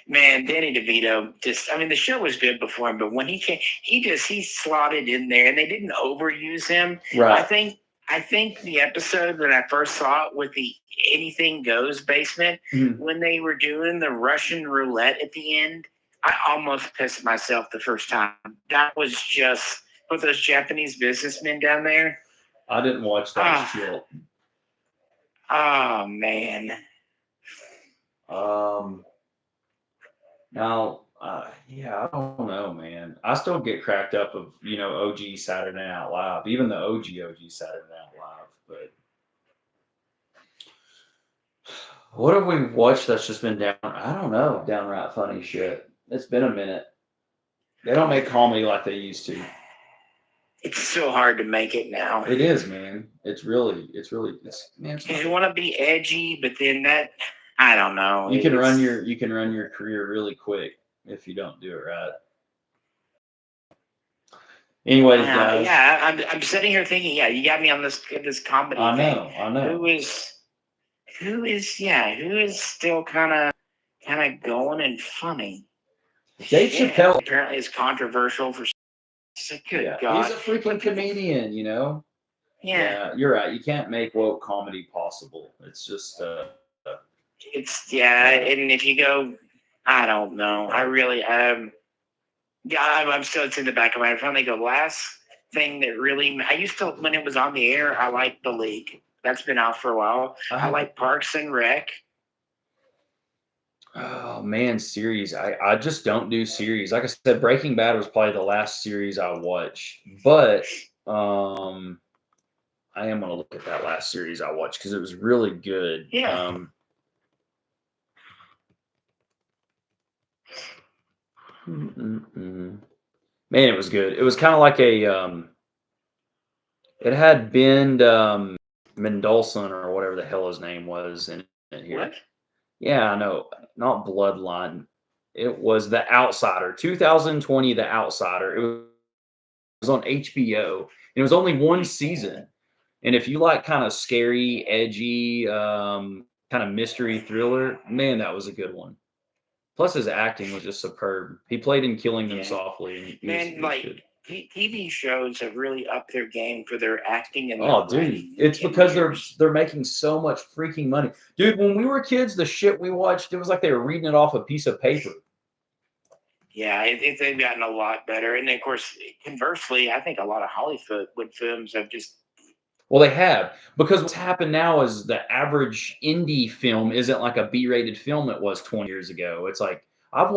Man, Danny DeVito the show was good before him, but when he came, he slotted in there, and they didn't overuse him. Right. I think the episode when I first saw it with the anything goes basement. When they were doing the Russian roulette at the end, I almost pissed myself the first time. That was just with those Japanese businessmen down there. I didn't watch that shit. Oh man. Now, yeah, I don't know, man. I still get cracked up of OG Saturday Night Live, even the OG Saturday Night Live. But what have we watched that's just been down? I don't know, downright funny shit. It's been a minute. They don't make comedy like they used to. It's so hard to make it now. It is, man. It's man. You want to be edgy, but then I don't know. You can run your career really quick if you don't do it right. Anyways, guys. Yeah, I'm sitting here thinking, yeah, you got me on this comedy thing. I know. Who is still kind of going and funny? Dave Chappelle apparently is controversial for. Good God. He's a freaking comedian, Yeah, you're right. You can't make woke comedy possible. It's just and if you go, I don't know. I really I'm still, it's in the back of my head. Finally, the last thing that really, I used to, when it was on the air, I liked The League. That's been out for a while. I like Parks and Rec. Oh man, series. I just don't do series. Like I said, Breaking Bad was probably the last series I watched. But I am gonna look at that last series I watched because it was really good. Yeah. Man, it was good. It was kind of like it had Ben Mendelsohn or whatever the hell his name was in here. What? Yeah, I know. Not Bloodline. It was The Outsider. 2020, The Outsider. It was on HBO. And it was only one season. And if you like kind of scary, edgy, kind of mystery thriller, man, that was a good one. Plus, his acting was just superb. He played in Killing Them Softly. And good. TV shows have really upped their game for their acting and dude, it's because they're making so much freaking money. Dude, when we were kids, the shit we watched, it was like they were reading it off a piece of paper. Yeah, they've gotten a lot better. And of course, conversely, I think a lot of Hollywood films have just. Well, they have, because what's happened now is the average indie film isn't like a B-rated film it was 20 years ago. It's like I've